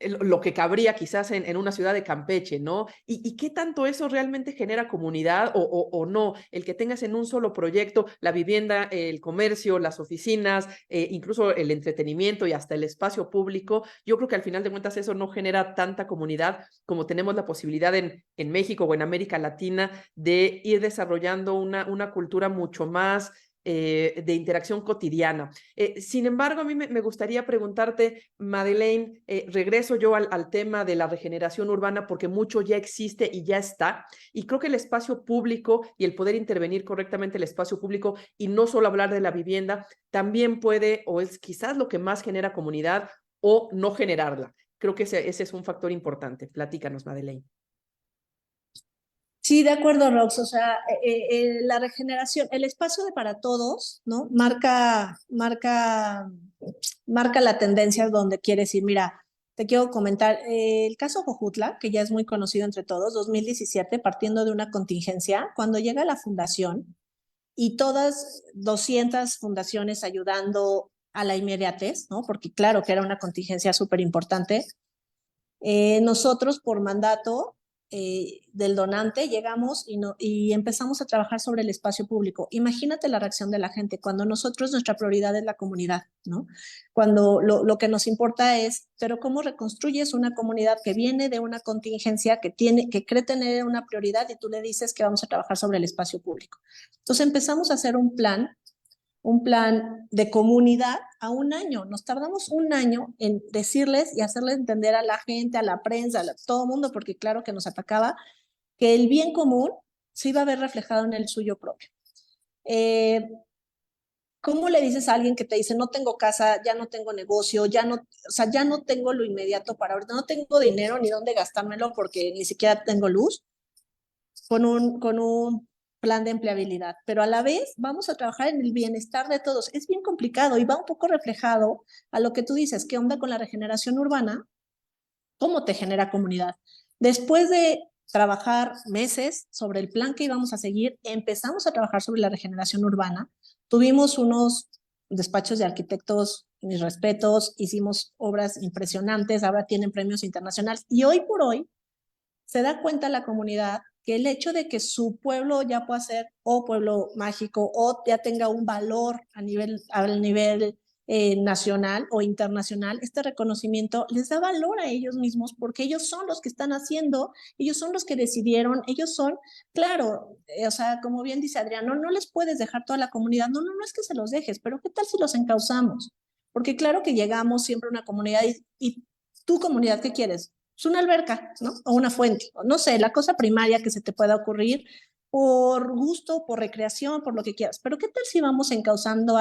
A: lo que cabría quizás en una ciudad de Campeche, ¿no? ¿Y qué tanto eso realmente genera comunidad o no? El que tengas en un solo proyecto la vivienda, el comercio, las oficinas, incluso el entretenimiento y hasta el espacio público, yo creo que al final de cuentas eso no genera tanta comunidad como tenemos la posibilidad en México o en América Latina de ir desarrollando una cultura mucho más de interacción cotidiana. Sin embargo, a mí me gustaría preguntarte, Madeleine, regreso yo al tema de la regeneración urbana porque mucho ya existe y ya está, y creo que el espacio público y el poder intervenir correctamente el espacio público y no solo hablar de la vivienda, también puede o es quizás lo que más genera comunidad o no generarla. Creo que ese es un factor importante. Platícanos, Madeleine.
C: Sí, de acuerdo, Rox. O sea, la regeneración, el espacio de para todos, ¿no? Marca la tendencia donde quieres ir. Mira, te quiero comentar el caso Jojutla, que ya es muy conocido entre todos, 2017, partiendo de una contingencia, cuando llega la fundación y todas 200 fundaciones ayudando a la inmediatez, ¿no? Porque claro que era una contingencia súper importante. Nosotros por mandato del donante llegamos y empezamos a trabajar sobre el espacio público. Imagínate la reacción de la gente cuando nosotros nuestra prioridad es la comunidad, ¿no? Cuando lo que nos importa es, pero ¿cómo reconstruyes una comunidad que viene de una contingencia, que cree tener una prioridad y tú le dices que vamos a trabajar sobre el espacio público? Entonces empezamos a hacer un plan de comunidad a un año. Nos tardamos un año en decirles y hacerles entender a la gente, a la prensa, a todo el mundo, porque claro que nos atacaba, que el bien común se iba a ver reflejado en el suyo propio. ¿Cómo le dices a alguien que te dice, no tengo casa, ya no tengo negocio, ya no tengo lo inmediato para ahorita, no tengo dinero ni dónde gastármelo porque ni siquiera tengo luz, con un plan de empleabilidad, pero a la vez vamos a trabajar en el bienestar de todos? Es bien complicado y va un poco reflejado a lo que tú dices, ¿qué onda con la regeneración urbana? ¿Cómo te genera comunidad? Después de trabajar meses sobre el plan que íbamos a seguir, empezamos a trabajar sobre la regeneración urbana, tuvimos unos despachos de arquitectos, mis respetos, hicimos obras impresionantes, ahora tienen premios internacionales y hoy por hoy se da cuenta la comunidad que el hecho de que su pueblo ya pueda ser o pueblo mágico o ya tenga un valor a nivel nacional o internacional, este reconocimiento les da valor a ellos mismos porque ellos son los que están haciendo, ellos son los que decidieron, ellos son, claro, o sea, como bien dice Adrián, no les puedes dejar toda la comunidad, no es que se los dejes, pero ¿qué tal si los encauzamos? Porque claro que llegamos siempre a una comunidad y tu comunidad, ¿qué quieres? Es una alberca, ¿no? O una fuente, o no sé, la cosa primaria que se te pueda ocurrir por gusto, por recreación, por lo que quieras. Pero ¿qué tal si vamos encauzando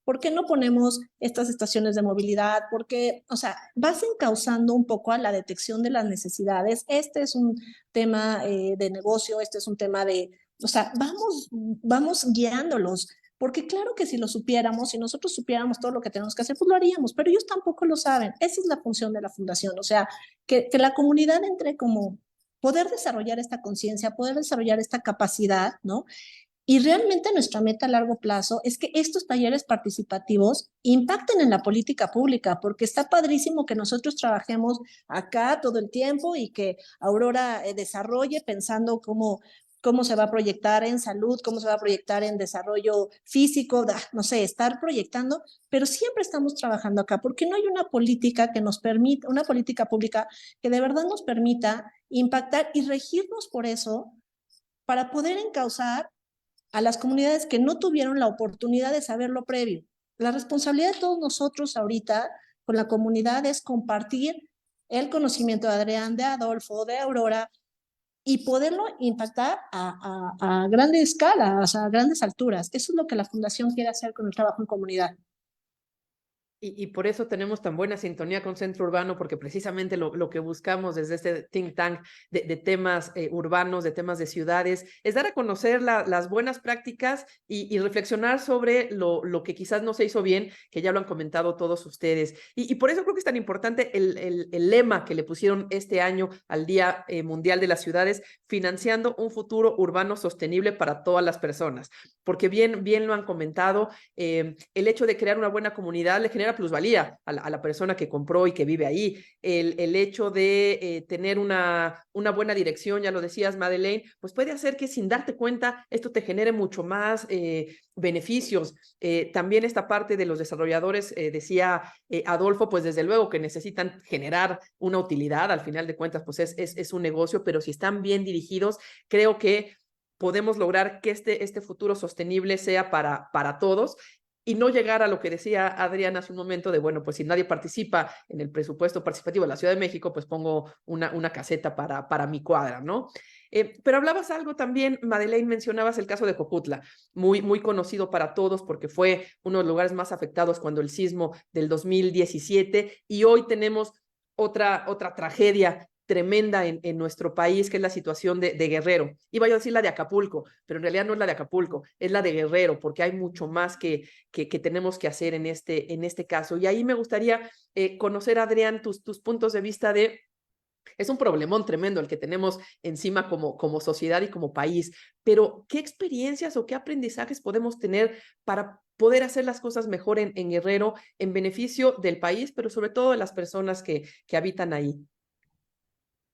C: por qué no ponemos estas estaciones de movilidad? Porque, o sea, vas encauzando un poco a la detección de las necesidades. Este es un tema de negocio, este es un tema o sea, vamos guiándolos. Porque claro que si lo supiéramos, si nosotros supiéramos todo lo que tenemos que hacer, pues lo haríamos, pero ellos tampoco lo saben. Esa es la función de la fundación, o sea, que la comunidad entre como poder desarrollar esta conciencia, poder desarrollar esta capacidad, ¿no? Y realmente nuestra meta a largo plazo es que estos talleres participativos impacten en la política pública, porque está padrísimo que nosotros trabajemos acá todo el tiempo y que Aurora desarrolle pensando cómo se va a proyectar en salud, cómo se va a proyectar en desarrollo físico, no sé, estar proyectando, pero siempre estamos trabajando acá, porque no hay una política que nos permita, una política pública que de verdad nos permita impactar y regirnos por eso para poder encauzar a las comunidades que no tuvieron la oportunidad de saberlo previo. La responsabilidad de todos nosotros ahorita con la comunidad es compartir el conocimiento de Adrián, de Adolfo, de Aurora, y poderlo impactar a grande escala, o sea, a grandes alturas. Eso es lo que la Fundación quiere hacer con el trabajo en comunidad.
A: Y por eso tenemos tan buena sintonía con Centro Urbano, porque precisamente lo que buscamos desde este think tank de temas urbanos, de temas de ciudades, es dar a conocer las buenas prácticas y reflexionar sobre lo que quizás no se hizo bien, que ya lo han comentado todos ustedes. Y por eso creo que es tan importante el lema que le pusieron este año al Día Mundial de las Ciudades, financiando un futuro urbano sostenible para todas las personas, porque bien lo han comentado, el hecho de crear una buena comunidad le genera plusvalía a la persona que compró y que vive ahí. El hecho de tener una buena dirección, ya lo decías, Madeleine, pues puede hacer que sin darte cuenta esto te genere mucho más beneficios. También esta parte de los desarrolladores, decía Adolfo, pues desde luego que necesitan generar una utilidad, al final de cuentas, pues es un negocio, pero si están bien dirigidos, creo que podemos lograr que este futuro sostenible sea para todos y no llegar a lo que decía Adrián hace un momento de, bueno, pues si nadie participa en el presupuesto participativo de la Ciudad de México, pues pongo una caseta para mi cuadra, ¿no? Pero hablabas algo también, Madeleine, mencionabas el caso de Jojutla, muy conocido para todos porque fue uno de los lugares más afectados cuando el sismo del 2017 y hoy tenemos otra tragedia tremenda en nuestro país, que es la situación de Guerrero. Iba yo a decir la de Acapulco, pero en realidad no es la de Acapulco, es la de Guerrero, porque hay mucho más que tenemos que hacer en este caso. Y ahí me gustaría conocer, Adrián, tus puntos de vista de... Es un problemón tremendo el que tenemos encima como sociedad y como país, pero ¿qué experiencias o qué aprendizajes podemos tener para poder hacer las cosas mejor en Guerrero en beneficio del país, pero sobre todo de las personas que habitan ahí?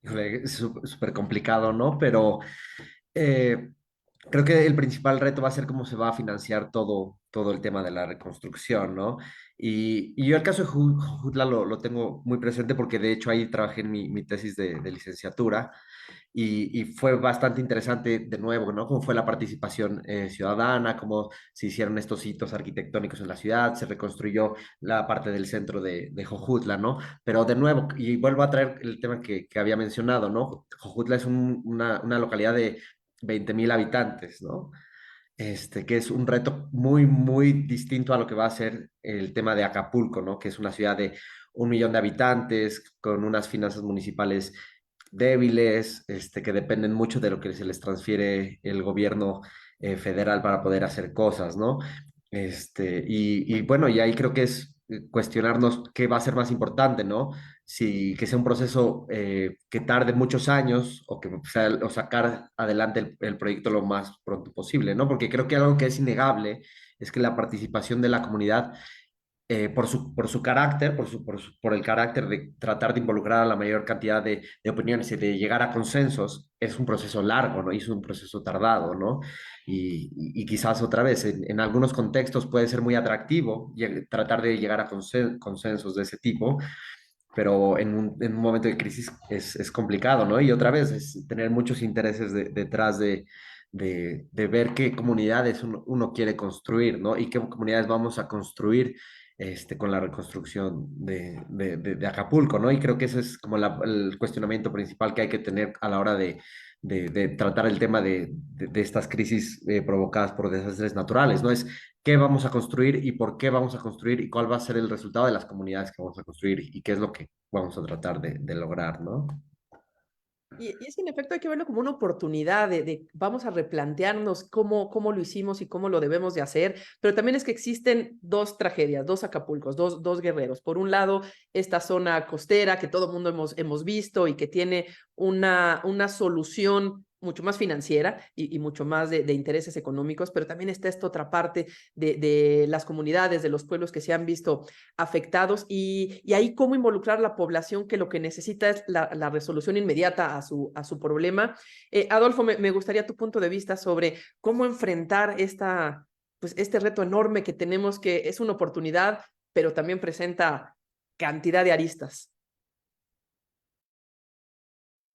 D: Híjole, es súper complicado, ¿no? Pero eh, creo que el principal reto va a ser cómo se va a financiar todo el tema de la reconstrucción, ¿no? Y yo el caso de Jujutla lo tengo muy presente porque de hecho ahí trabajé en mi tesis de licenciatura y fue bastante interesante de nuevo, ¿no? Cómo fue la participación ciudadana, cómo se hicieron estos hitos arquitectónicos en la ciudad, se reconstruyó la parte del centro de Jojutla, ¿no? Pero de nuevo, y vuelvo a traer el tema que había mencionado, ¿no? Jojutla es una localidad de 20,000 habitantes, ¿no? Que es un reto muy distinto a lo que va a ser el tema de Acapulco, ¿no? Que es una ciudad de 1 millón de habitantes, con unas finanzas municipales débiles, que dependen mucho de lo que se les transfiere el gobierno federal para poder hacer cosas, ¿no? Y bueno, y ahí creo que es cuestionarnos qué va a ser más importante, ¿no? Si que sea un proceso que tarde muchos años o sacar adelante el proyecto lo más pronto posible, ¿no? Porque creo que algo que es innegable es que la participación de la comunidad por su carácter, por el carácter de tratar de involucrar a la mayor cantidad de opiniones y de llegar a consensos, es un proceso largo, ¿no? Y es un proceso tardado, ¿no? Y quizás otra vez, en algunos contextos puede ser muy atractivo tratar de llegar a consensos de ese tipo, pero en un momento de crisis es complicado, ¿no? Y otra vez, es tener muchos intereses detrás de ver qué comunidades uno quiere construir, ¿no? Y qué comunidades vamos a construir con la reconstrucción de Acapulco, ¿no? Y creo que ese es como el cuestionamiento principal que hay que tener a la hora de tratar el tema de estas crisis provocadas por desastres naturales, ¿no? Es qué vamos a construir y por qué vamos a construir y cuál va a ser el resultado de las comunidades que vamos a construir y qué es lo que vamos a tratar de lograr, ¿no?
A: Y es que en efecto hay que verlo como una oportunidad de vamos a replantearnos cómo lo hicimos y cómo lo debemos de hacer, pero también es que existen dos tragedias, dos Acapulcos, dos Guerreros. Por un lado, esta zona costera que todo el mundo hemos visto y que tiene una solución mucho más financiera y mucho más de intereses económicos, pero también está esta otra parte de las comunidades, de los pueblos que se han visto afectados y ahí cómo involucrar a la población que lo que necesita es la resolución inmediata a su problema. Adolfo, me gustaría tu punto de vista sobre cómo enfrentar pues, este reto enorme que tenemos, que es una oportunidad, pero también presenta cantidad de aristas.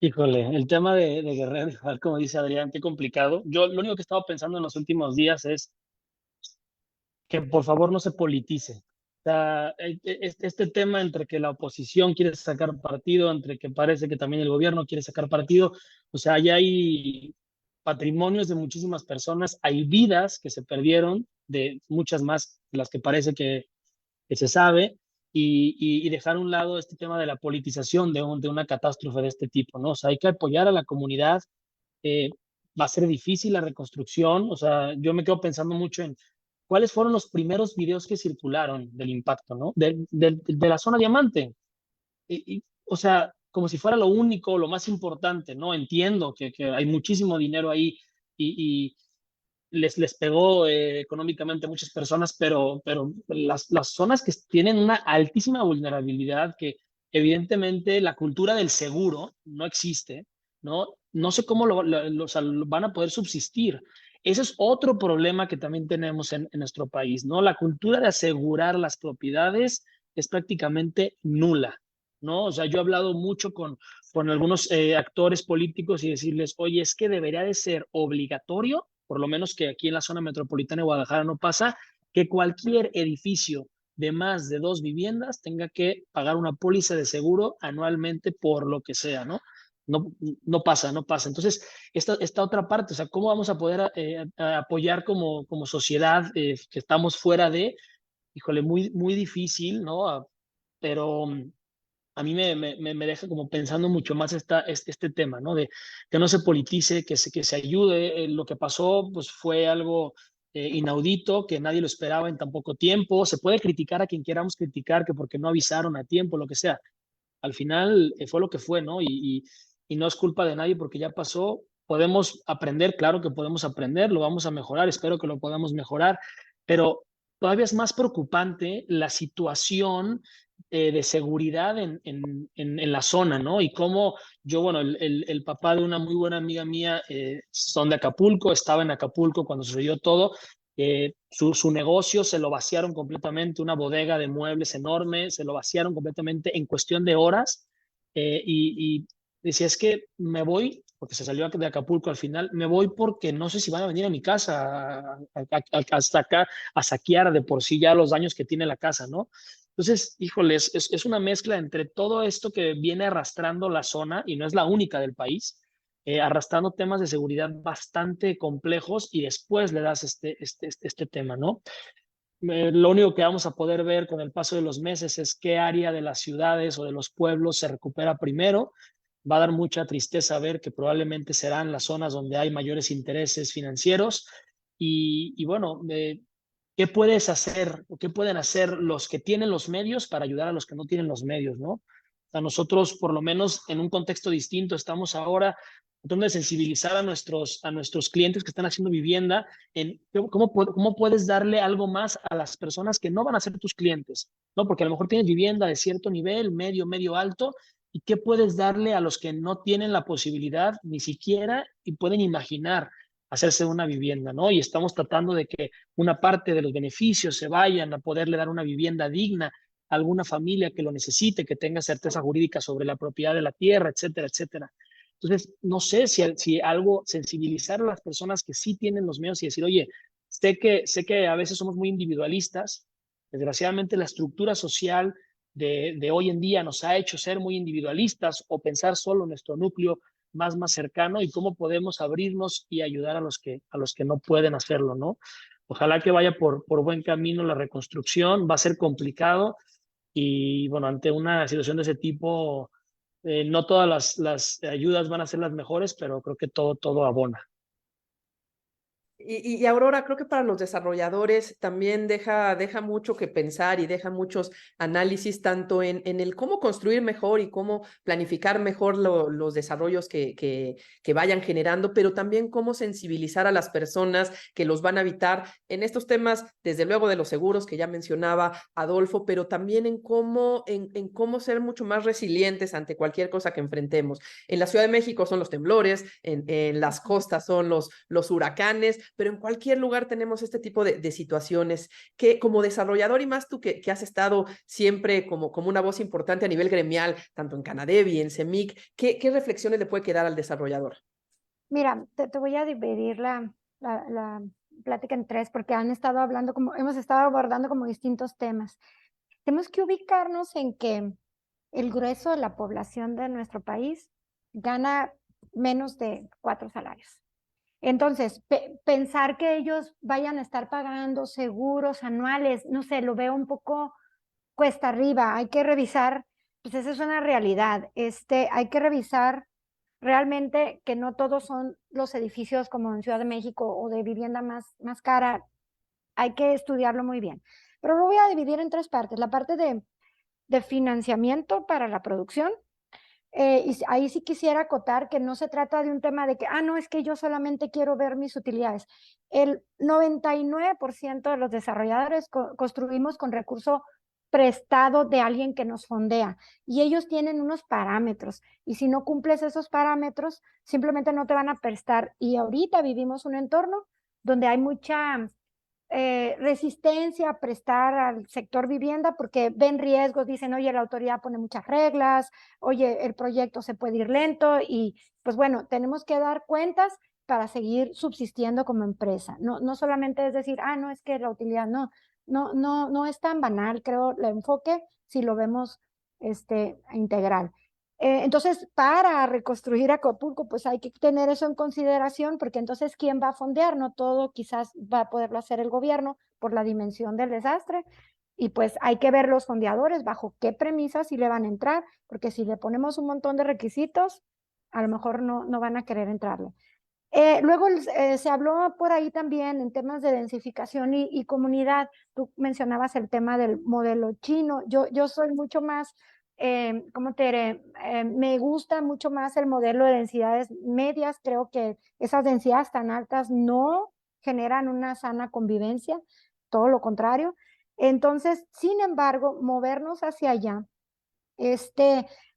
E: Híjole, el tema de Guerrero, igual como dice Adrián, qué complicado. Yo lo único que he estado pensando en los últimos días es que por favor no se politice. O sea, este tema entre que la oposición quiere sacar partido, entre que parece que también el gobierno quiere sacar partido, o sea, ya hay patrimonios de muchísimas personas, hay vidas que se perdieron, de muchas más de las que parece que se sabe, y dejar a un lado este tema de la politización de una catástrofe de este tipo, ¿no? O sea, hay que apoyar a la comunidad, va a ser difícil la reconstrucción, o sea, yo me quedo pensando mucho en cuáles fueron los primeros videos que circularon del impacto, ¿no? De la zona diamante. O sea, como si fuera lo único, lo más importante, ¿no? Entiendo que hay muchísimo dinero ahí y les pegó económicamente a muchas personas, pero las zonas que tienen una altísima vulnerabilidad, que evidentemente la cultura del seguro no existe, ¿no? No sé cómo o sea, van a poder subsistir. Ese es otro problema que también tenemos en nuestro país, ¿no? La cultura de asegurar las propiedades es prácticamente nula, ¿no? O sea, yo he hablado mucho con algunos actores políticos y decirles, oye, es que debería de ser obligatorio, por lo menos que aquí en la zona metropolitana de Guadalajara no pasa, que cualquier edificio de más de 2 viviendas tenga que pagar una póliza de seguro anualmente por lo que sea, ¿no? No, no pasa, no pasa. Entonces, esta otra parte, o sea, ¿cómo vamos a poder apoyar como sociedad que estamos fuera de, híjole, muy difícil, ¿no? Pero a mí me deja como pensando mucho más este tema, ¿no? De que no se politice, que se ayude. Lo que pasó, pues fue algo inaudito, que nadie lo esperaba en tan poco tiempo. Se puede criticar a quien queramos criticar, que porque no avisaron a tiempo, lo que sea. Al final fue lo que fue, ¿no? Y no es culpa de nadie porque ya pasó. Podemos aprender, claro que podemos aprender, lo vamos a mejorar, espero que lo podamos mejorar, pero todavía es más preocupante la situación de seguridad en la zona, ¿no? Y cómo yo, bueno, el papá de una muy buena amiga mía son de Acapulco, estaba en Acapulco cuando sucedió todo, su negocio se lo vaciaron completamente, una bodega de muebles enorme, se lo vaciaron completamente en cuestión de horas y decía, es que me voy, porque se salió de Acapulco al final, me voy porque no sé si van a venir a mi casa hasta acá a saquear de por sí ya los daños que tiene la casa, ¿no? Entonces, híjole, es una mezcla entre todo esto que viene arrastrando la zona, y no es la única del país, arrastrando temas de seguridad bastante complejos y después le das este tema, ¿no? Lo único que vamos a poder ver con el paso de los meses es qué área de las ciudades o de los pueblos se recupera primero. Va a dar mucha tristeza ver que probablemente serán las zonas donde hay mayores intereses financieros y bueno, ¿qué puedes hacer o qué pueden hacer los que tienen los medios para ayudar a los que no tienen los medios, ¿no? O sea, nosotros, por lo menos en un contexto distinto, estamos ahora tratando de sensibilizar a nuestros clientes que están haciendo vivienda en cómo puedes darle algo más a las personas que no van a ser tus clientes, ¿no? Porque a lo mejor tienes vivienda de cierto nivel, medio alto, y qué puedes darle a los que no tienen la posibilidad ni siquiera y pueden imaginar hacerse una vivienda, ¿no? Y estamos tratando de que una parte de los beneficios se vayan a poderle dar una vivienda digna a alguna familia que lo necesite, que tenga certeza jurídica sobre la propiedad de la tierra, etcétera, etcétera. Entonces, no sé si algo, sensibilizar a las personas que sí tienen los medios y decir, oye, sé que a veces somos muy individualistas, desgraciadamente la estructura social de hoy en día nos ha hecho ser muy individualistas o pensar solo en nuestro núcleo más cercano y cómo podemos abrirnos y ayudar a los que no pueden hacerlo, ¿no? Ojalá que vaya por buen camino la reconstrucción, va a ser complicado y bueno, ante una situación de ese tipo, no todas las ayudas van a ser las mejores, pero creo que todo abona.
A: Y Aurora, creo que para los desarrolladores también deja mucho que pensar y deja muchos análisis tanto en el cómo construir mejor y cómo planificar mejor los desarrollos que vayan generando, pero también cómo sensibilizar a las personas que los van a habitar en estos temas, desde luego de los seguros que ya mencionaba Adolfo, pero también en cómo ser mucho más resilientes ante cualquier cosa que enfrentemos. En la Ciudad de México son los temblores, en las costas son los huracanes, pero en cualquier lugar tenemos este tipo de situaciones que como desarrollador y más tú que has estado siempre como una voz importante a nivel gremial, tanto en Canadevi, en CEMIC, ¿qué reflexiones le puede quedar al desarrollador?
B: Mira, te voy a dividir la plática en tres porque hemos estado abordando como distintos temas. Tenemos que ubicarnos en que el grueso de la población de nuestro país gana menos de 4 salarios. Entonces, pensar que ellos vayan a estar pagando seguros anuales, no sé, lo veo un poco cuesta arriba. Hay que revisar, pues esa es una realidad. Hay que revisar realmente que no todos son los edificios como en Ciudad de México o de vivienda más cara. Hay que estudiarlo muy bien. Pero lo voy a dividir en tres partes. La parte de financiamiento para la producción. Ahí sí quisiera acotar que no se trata de un tema de que, no, es que yo solamente quiero ver mis utilidades. El 99% de los desarrolladores construimos con recurso prestado de alguien que nos fondea y ellos tienen unos parámetros y si no cumples esos parámetros simplemente no te van a prestar y ahorita vivimos un entorno donde hay mucha resistencia a prestar al sector vivienda porque ven riesgos, dicen, oye, la autoridad pone muchas reglas, oye, el proyecto se puede ir lento y pues bueno, tenemos que dar cuentas para seguir subsistiendo como empresa. No solamente es decir, no, es que la utilidad no es tan banal, creo, el enfoque si lo vemos integral. Entonces, para reconstruir Acapulco, pues hay que tener eso en consideración, porque entonces, ¿quién va a fondear? No todo quizás va a poderlo hacer el gobierno por la dimensión del desastre, y pues hay que ver los fondeadores bajo qué premisas si le van a entrar, porque si le ponemos un montón de requisitos, a lo mejor no van a querer entrarle. Luego se habló por ahí también en temas de densificación y comunidad. Tú mencionabas el tema del modelo chino. Yo soy mucho más, ¿cómo te diré? Me gusta mucho más el modelo de densidades medias. Creo que esas densidades tan altas no generan una sana convivencia, todo lo contrario. Entonces, sin embargo, movernos hacia allá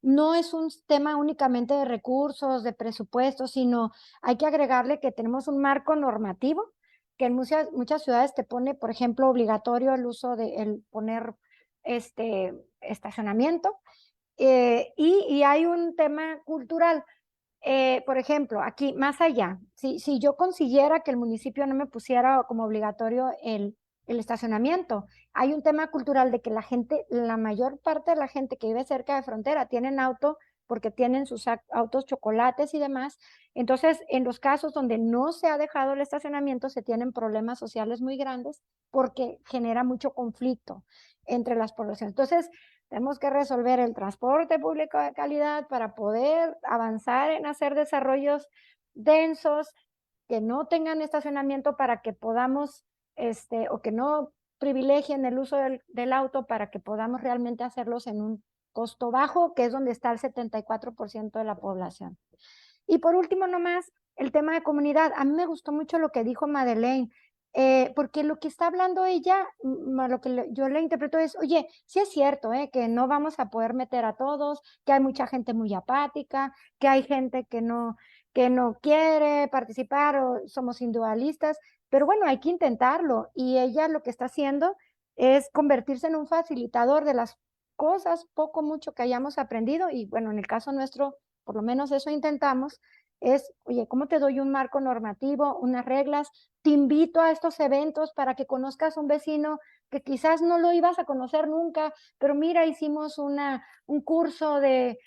B: no es un tema únicamente de recursos, de presupuestos, sino hay que agregarle que tenemos un marco normativo que en muchas ciudades te pone, por ejemplo, obligatorio el uso de el poner estacionamiento y hay un tema cultural. Por ejemplo, aquí más allá, si yo consiguiera que el municipio no me pusiera como obligatorio el estacionamiento, hay un tema cultural de que la mayor parte de la gente que vive cerca de frontera tienen auto porque tienen sus autos chocolates y demás. Entonces, en los casos donde no se ha dejado el estacionamiento, se tienen problemas sociales muy grandes porque genera mucho conflicto entre las poblaciones. Entonces, tenemos que resolver el transporte público de calidad para poder avanzar en hacer desarrollos densos que no tengan estacionamiento para que podamos, o que no privilegien el uso del auto para que podamos realmente hacerlos en un costo bajo, que es donde está el 74% de la población. Y por último, nomás, el tema de comunidad. A mí me gustó mucho lo que dijo Madeleine, porque lo que está hablando ella, lo que yo le interpreto es, oye, sí es cierto, que no vamos a poder meter a todos, que hay mucha gente muy apática, que hay gente que no quiere participar o somos individualistas, pero bueno, hay que intentarlo. Y ella lo que está haciendo es convertirse en un facilitador de las cosas, poco, mucho que hayamos aprendido. Y bueno, en el caso nuestro, por lo menos eso intentamos, es, oye, ¿cómo te doy un marco normativo, unas reglas? Te invito a estos eventos para que conozcas a un vecino que quizás no lo ibas a conocer nunca, pero mira, hicimos un curso de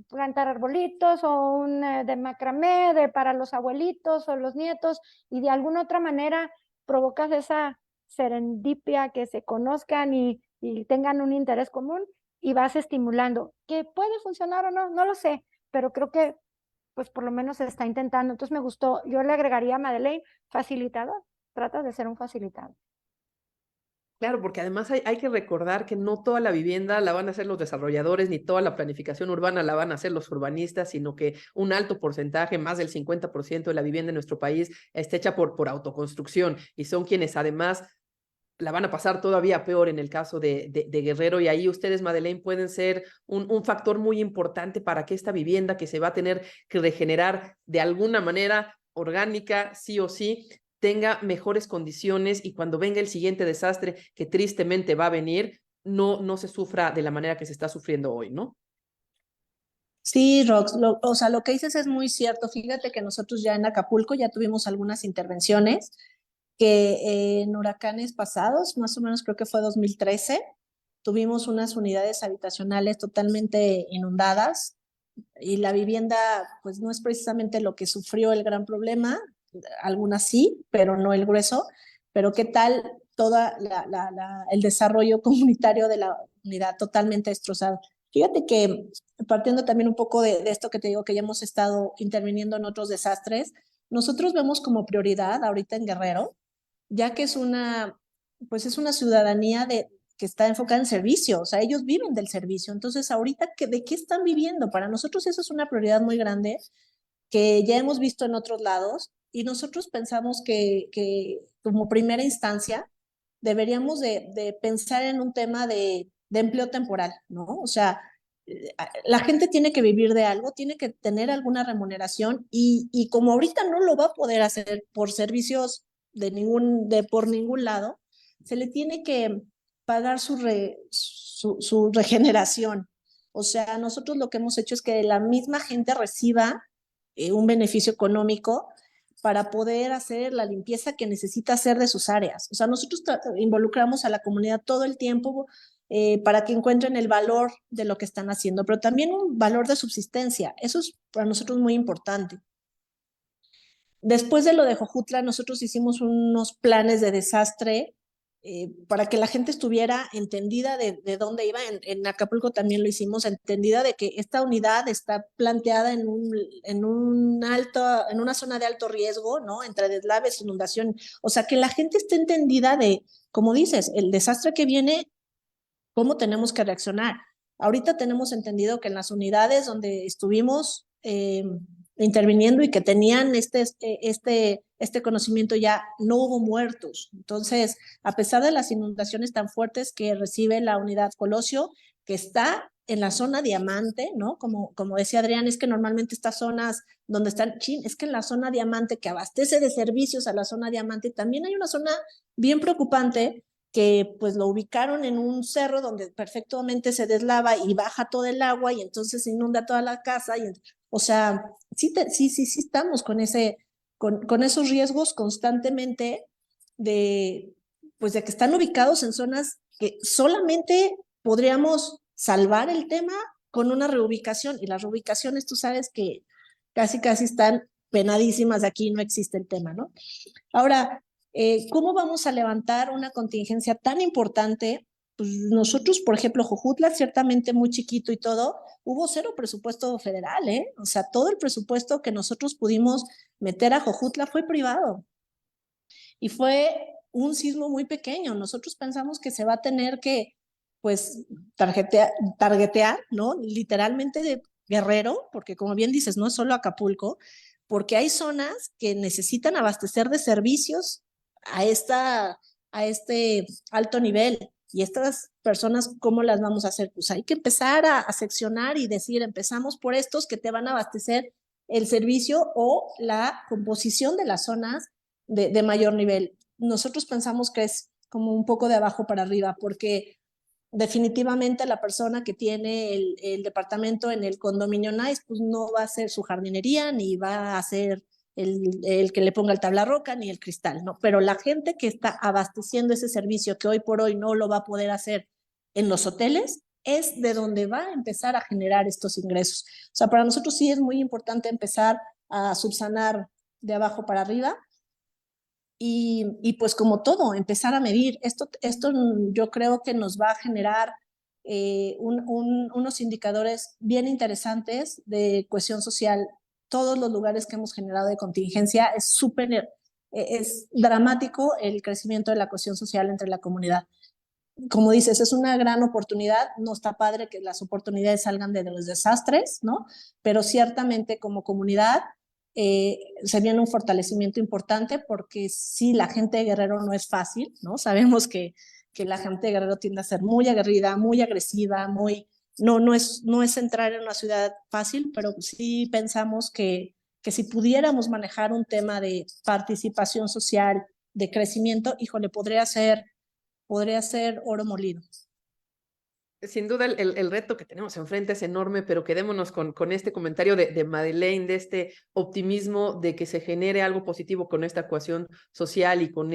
B: plantar arbolitos o de macramé para los abuelitos o los nietos y de alguna otra manera provocas esa serendipia, que se conozcan y tengan un interés común y vas estimulando. ¿Que puede funcionar o no? No lo sé, pero creo que pues por lo menos se está intentando. Entonces me gustó, yo le agregaría a Madeleine, facilitador, trata de ser un facilitador.
A: Claro, porque además hay que recordar que no toda la vivienda la van a hacer los desarrolladores, ni toda la planificación urbana la van a hacer los urbanistas, sino que un alto porcentaje, más del 50% de la vivienda en nuestro país está hecha por autoconstrucción y son quienes además la van a pasar todavía peor en el caso de Guerrero, y ahí ustedes, Madeleine, pueden ser un factor muy importante para que esta vivienda que se va a tener que regenerar de alguna manera orgánica, sí o sí, tenga mejores condiciones y cuando venga el siguiente desastre que tristemente va a venir, no se sufra de la manera que se está sufriendo hoy, ¿no?
C: Sí, Rox, o sea, lo que dices es muy cierto. Fíjate que nosotros ya en Acapulco ya tuvimos algunas intervenciones que en huracanes pasados, más o menos creo que fue 2013, tuvimos unas unidades habitacionales totalmente inundadas y la vivienda pues no es precisamente lo que sufrió el gran problema, algunas sí, pero no el grueso, pero qué tal toda el desarrollo comunitario de la unidad totalmente destrozado. Fíjate que partiendo también un poco de esto que te digo que ya hemos estado interviniendo en otros desastres, nosotros vemos como prioridad ahorita en Guerrero, ya que pues es una ciudadanía que está enfocada en servicio, o sea, ellos viven del servicio. Entonces, ahorita, ¿de qué están viviendo? Para nosotros eso es una prioridad muy grande que ya hemos visto en otros lados y nosotros pensamos que como primera instancia deberíamos de pensar en un tema de empleo temporal, ¿no? O sea, la gente tiene que vivir de algo, tiene que tener alguna remuneración y como ahorita no lo va a poder hacer por servicios por ningún lado, se le tiene que pagar su regeneración. O sea, nosotros lo que hemos hecho es que la misma gente reciba un beneficio económico para poder hacer la limpieza que necesita hacer de sus áreas. O sea, nosotros involucramos a la comunidad todo el tiempo para que encuentren el valor de lo que están haciendo, pero también un valor de subsistencia. Eso es para nosotros muy importante. Después de lo de Jojutla, nosotros hicimos unos planes de desastre para que la gente estuviera entendida de dónde iba. En Acapulco también lo hicimos, entendida de que esta unidad está planteada en una zona de alto riesgo, ¿no? Entre deslaves, inundación. O sea, que la gente esté entendida de, como dices, el desastre que viene, cómo tenemos que reaccionar. Ahorita tenemos entendido que en las unidades donde estuvimos interviniendo y que tenían este conocimiento ya no hubo muertos. Entonces, a pesar de las inundaciones tan fuertes que recibe la unidad Colosio, que está en la zona Diamante, ¿no? Como decía Adrián, es que normalmente estas zonas donde están, es que en la zona Diamante que abastece de servicios a la zona Diamante, también hay una zona bien preocupante que pues lo ubicaron en un cerro donde perfectamente se deslava y baja todo el agua y entonces se inunda toda la casa. O sea, sí estamos con esos riesgos constantemente pues de que están ubicados en zonas que solamente podríamos salvar el tema con una reubicación y las reubicaciones tú sabes que casi están penadísimas, aquí no existe el tema, ¿no? Ahora, ¿cómo vamos a levantar una contingencia tan importante? Pues nosotros, por ejemplo, Jojutla, ciertamente muy chiquito y todo, hubo cero presupuesto federal, ¿eh? O sea, todo el presupuesto que nosotros pudimos meter a Jojutla fue privado. Y fue un sismo muy pequeño. Nosotros pensamos que se va a tener que, pues, targetear, ¿no? Literalmente de Guerrero, porque como bien dices, no es solo Acapulco, porque hay zonas que necesitan abastecer de servicios a este alto nivel. Y estas personas, ¿cómo las vamos a hacer? Pues hay que empezar a seccionar y decir, empezamos por estos que te van a abastecer el servicio o la composición de las zonas de mayor nivel. Nosotros pensamos que es como un poco de abajo para arriba, porque definitivamente la persona que tiene el departamento en el condominio Nice, pues no va a hacer su jardinería, ni va a hacer el que le ponga el tablarroca, ni el cristal, ¿no? Pero la gente que está abasteciendo ese servicio, que hoy por hoy no lo va a poder hacer en los hoteles, es de donde va a empezar a generar estos ingresos. O sea, para nosotros sí es muy importante empezar a subsanar de abajo para arriba. Y pues como todo, empezar a medir. Esto yo creo que nos va a generar unos indicadores bien interesantes de cohesión social todos los lugares que hemos generado de contingencia, es dramático el crecimiento de la cohesión social entre la comunidad. Como dices, es una gran oportunidad, no está padre que las oportunidades salgan de los desastres, ¿no? Pero ciertamente como comunidad se viene un fortalecimiento importante, porque sí, la gente de Guerrero no es fácil, ¿no? Sabemos que la gente de Guerrero tiende a ser muy aguerrida, muy agresiva, no es entrar en una ciudad fácil, pero sí pensamos que si pudiéramos manejar un tema de participación social, de crecimiento, híjole, podría ser oro molido.
A: Sin duda el reto que tenemos enfrente es enorme, pero quedémonos con este comentario de Madeleine, de este optimismo de que se genere algo positivo con esta cohesión social y con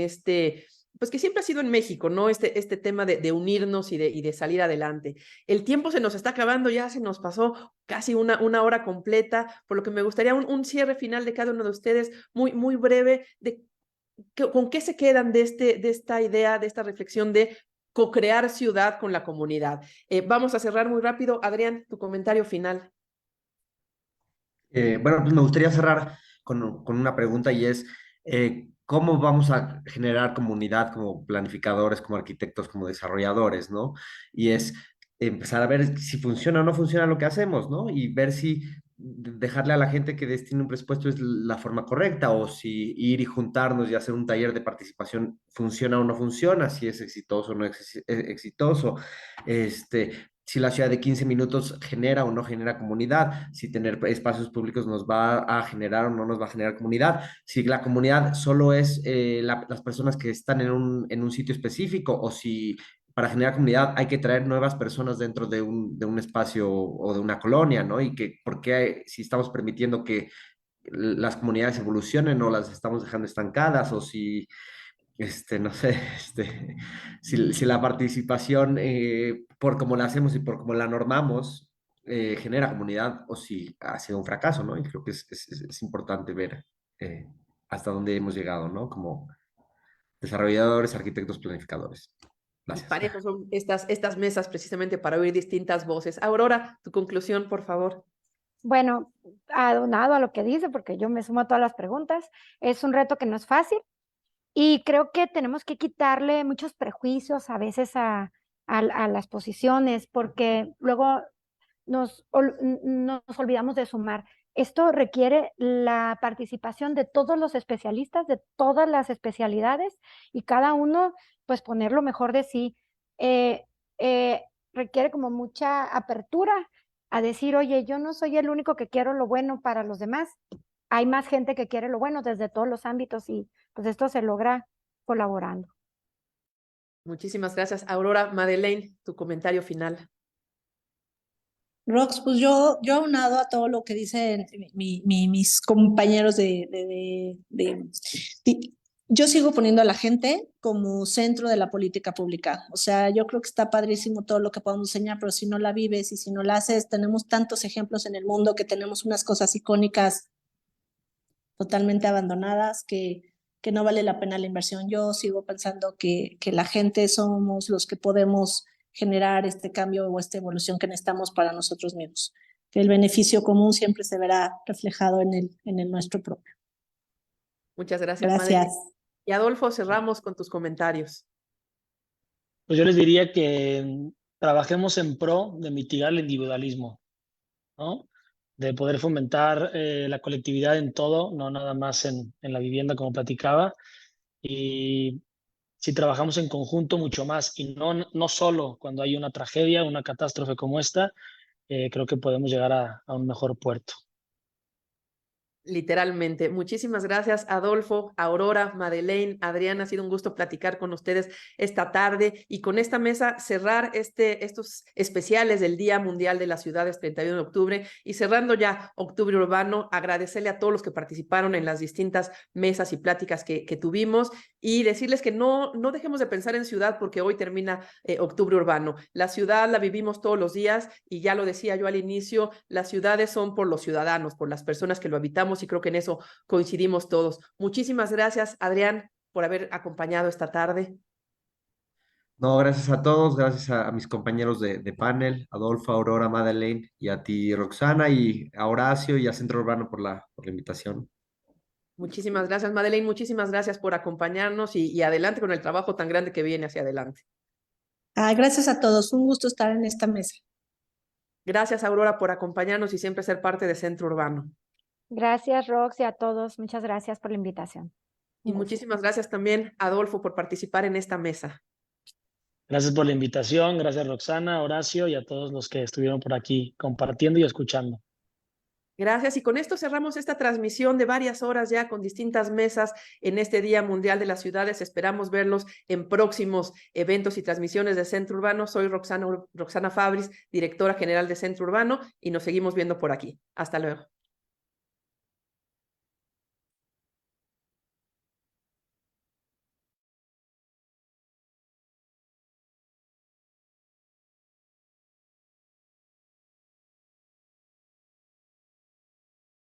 A: pues que siempre ha sido en México, ¿no? Este tema de unirnos y de salir adelante. El tiempo se nos está acabando, ya se nos pasó casi una hora completa, por lo que me gustaría un cierre final de cada uno de ustedes, muy, muy breve, ¿con qué se quedan de esta idea, de esta reflexión de co-crear ciudad con la comunidad? Vamos a cerrar muy rápido. Adrián, tu comentario final.
D: Bueno, pues me gustaría cerrar con una pregunta, y es, ¿cómo vamos a generar comunidad como planificadores, como arquitectos, como desarrolladores, ¿no? Y es empezar a ver si funciona o no funciona lo que hacemos, ¿no? Y ver si dejarle a la gente que destine un presupuesto es la forma correcta, o si ir y juntarnos y hacer un taller de participación funciona o no funciona, si es exitoso o no es exitoso. Si la ciudad de 15 minutos genera o no genera comunidad, si tener espacios públicos nos va a generar o no nos va a generar comunidad, si la comunidad solo es las personas que están en un sitio específico, o si para generar comunidad hay que traer nuevas personas dentro de un espacio o de una colonia, ¿no? Y que, ¿por qué si estamos permitiendo que las comunidades evolucionen o las estamos dejando estancadas? O si no sé, si la participación, por cómo la hacemos y por cómo la normamos, genera comunidad, o si ha sido un fracaso, ¿no? Y creo que es importante ver hasta dónde hemos llegado, ¿no? Como desarrolladores, arquitectos, planificadores. Gracias.
A: Para eso son estas mesas, precisamente para oír distintas voces. Aurora, tu conclusión, por favor.
B: Bueno, adonado a lo que dice, porque yo me sumo a todas las preguntas, es un reto que no es fácil, y creo que tenemos que quitarle muchos prejuicios a veces a las posiciones, porque luego nos olvidamos de sumar. Esto requiere la participación de todos los especialistas, de todas las especialidades, y cada uno, pues, poner lo mejor de sí. Eh, Requiere como mucha apertura a decir, oye, yo no soy el único que quiero lo bueno para los demás. Hay más gente que quiere lo bueno desde todos los ámbitos, y pues esto se logra colaborando.
A: Muchísimas gracias. Aurora, Madeleine, tu comentario final.
C: Rox, pues yo aunado a todo lo que dicen mis compañeros yo sigo poniendo a la gente como centro de la política pública. O sea, yo creo que está padrísimo todo lo que podemos enseñar, pero si no la vives y si no la haces, tenemos tantos ejemplos en el mundo, que tenemos unas cosas icónicas totalmente abandonadas, que no vale la pena la inversión. Yo sigo pensando que la gente somos los que podemos generar este cambio o esta evolución que necesitamos para nosotros mismos. Que el beneficio común siempre se verá reflejado en el nuestro propio.
A: Muchas gracias,
C: Gracias.
A: Madeleine. Y Adolfo, cerramos con tus comentarios.
E: Pues yo les diría que trabajemos en pro de mitigar el individualismo, ¿no? De poder fomentar la colectividad en todo, no nada más en la vivienda, como platicaba. Y si trabajamos en conjunto, mucho más, y no solo cuando hay una tragedia, una catástrofe como esta, creo que podemos llegar a un mejor puerto.
A: Literalmente. Muchísimas gracias, Adolfo, Aurora, Madeleine, Adrián. Ha sido un gusto platicar con ustedes esta tarde, y con esta mesa cerrar estos especiales del Día Mundial de las Ciudades, 31 de octubre, y cerrando ya Octubre Urbano. Agradecerle a todos los que participaron en las distintas mesas y pláticas que tuvimos, y decirles que no dejemos de pensar en ciudad, porque hoy termina Octubre Urbano. La ciudad la vivimos todos los días, y ya lo decía yo al inicio, las ciudades son por los ciudadanos, por las personas que lo habitamos, y creo que en eso coincidimos todos. Muchísimas gracias, Adrián, por haber acompañado esta tarde.
D: No, gracias a todos, gracias a mis compañeros de panel, Adolfo, Aurora, Madeleine, y a ti, Roxana, y a Horacio y a Centro Urbano por la invitación.
A: Muchísimas gracias, Madeleine. Muchísimas gracias por acompañarnos y adelante con el trabajo tan grande que viene hacia adelante.
C: Gracias a todos, un gusto estar en esta mesa.
A: Gracias, Aurora, por acompañarnos y siempre ser parte de Centro Urbano.
B: Gracias, Rox, y a todos. Muchas gracias por la invitación.
A: Y
B: Un gusto.
A: muchísimas gracias también, Adolfo, por participar en esta mesa.
E: Gracias por la invitación, gracias Roxana, Horacio y a todos los que estuvieron por aquí compartiendo y escuchando.
A: Gracias. Y con esto cerramos esta transmisión de varias horas ya con distintas mesas en este Día Mundial de las Ciudades. Esperamos verlos en próximos eventos y transmisiones de Centro Urbano. Soy Roxana Fabris, directora general de Centro Urbano, y nos seguimos viendo por aquí. Hasta luego.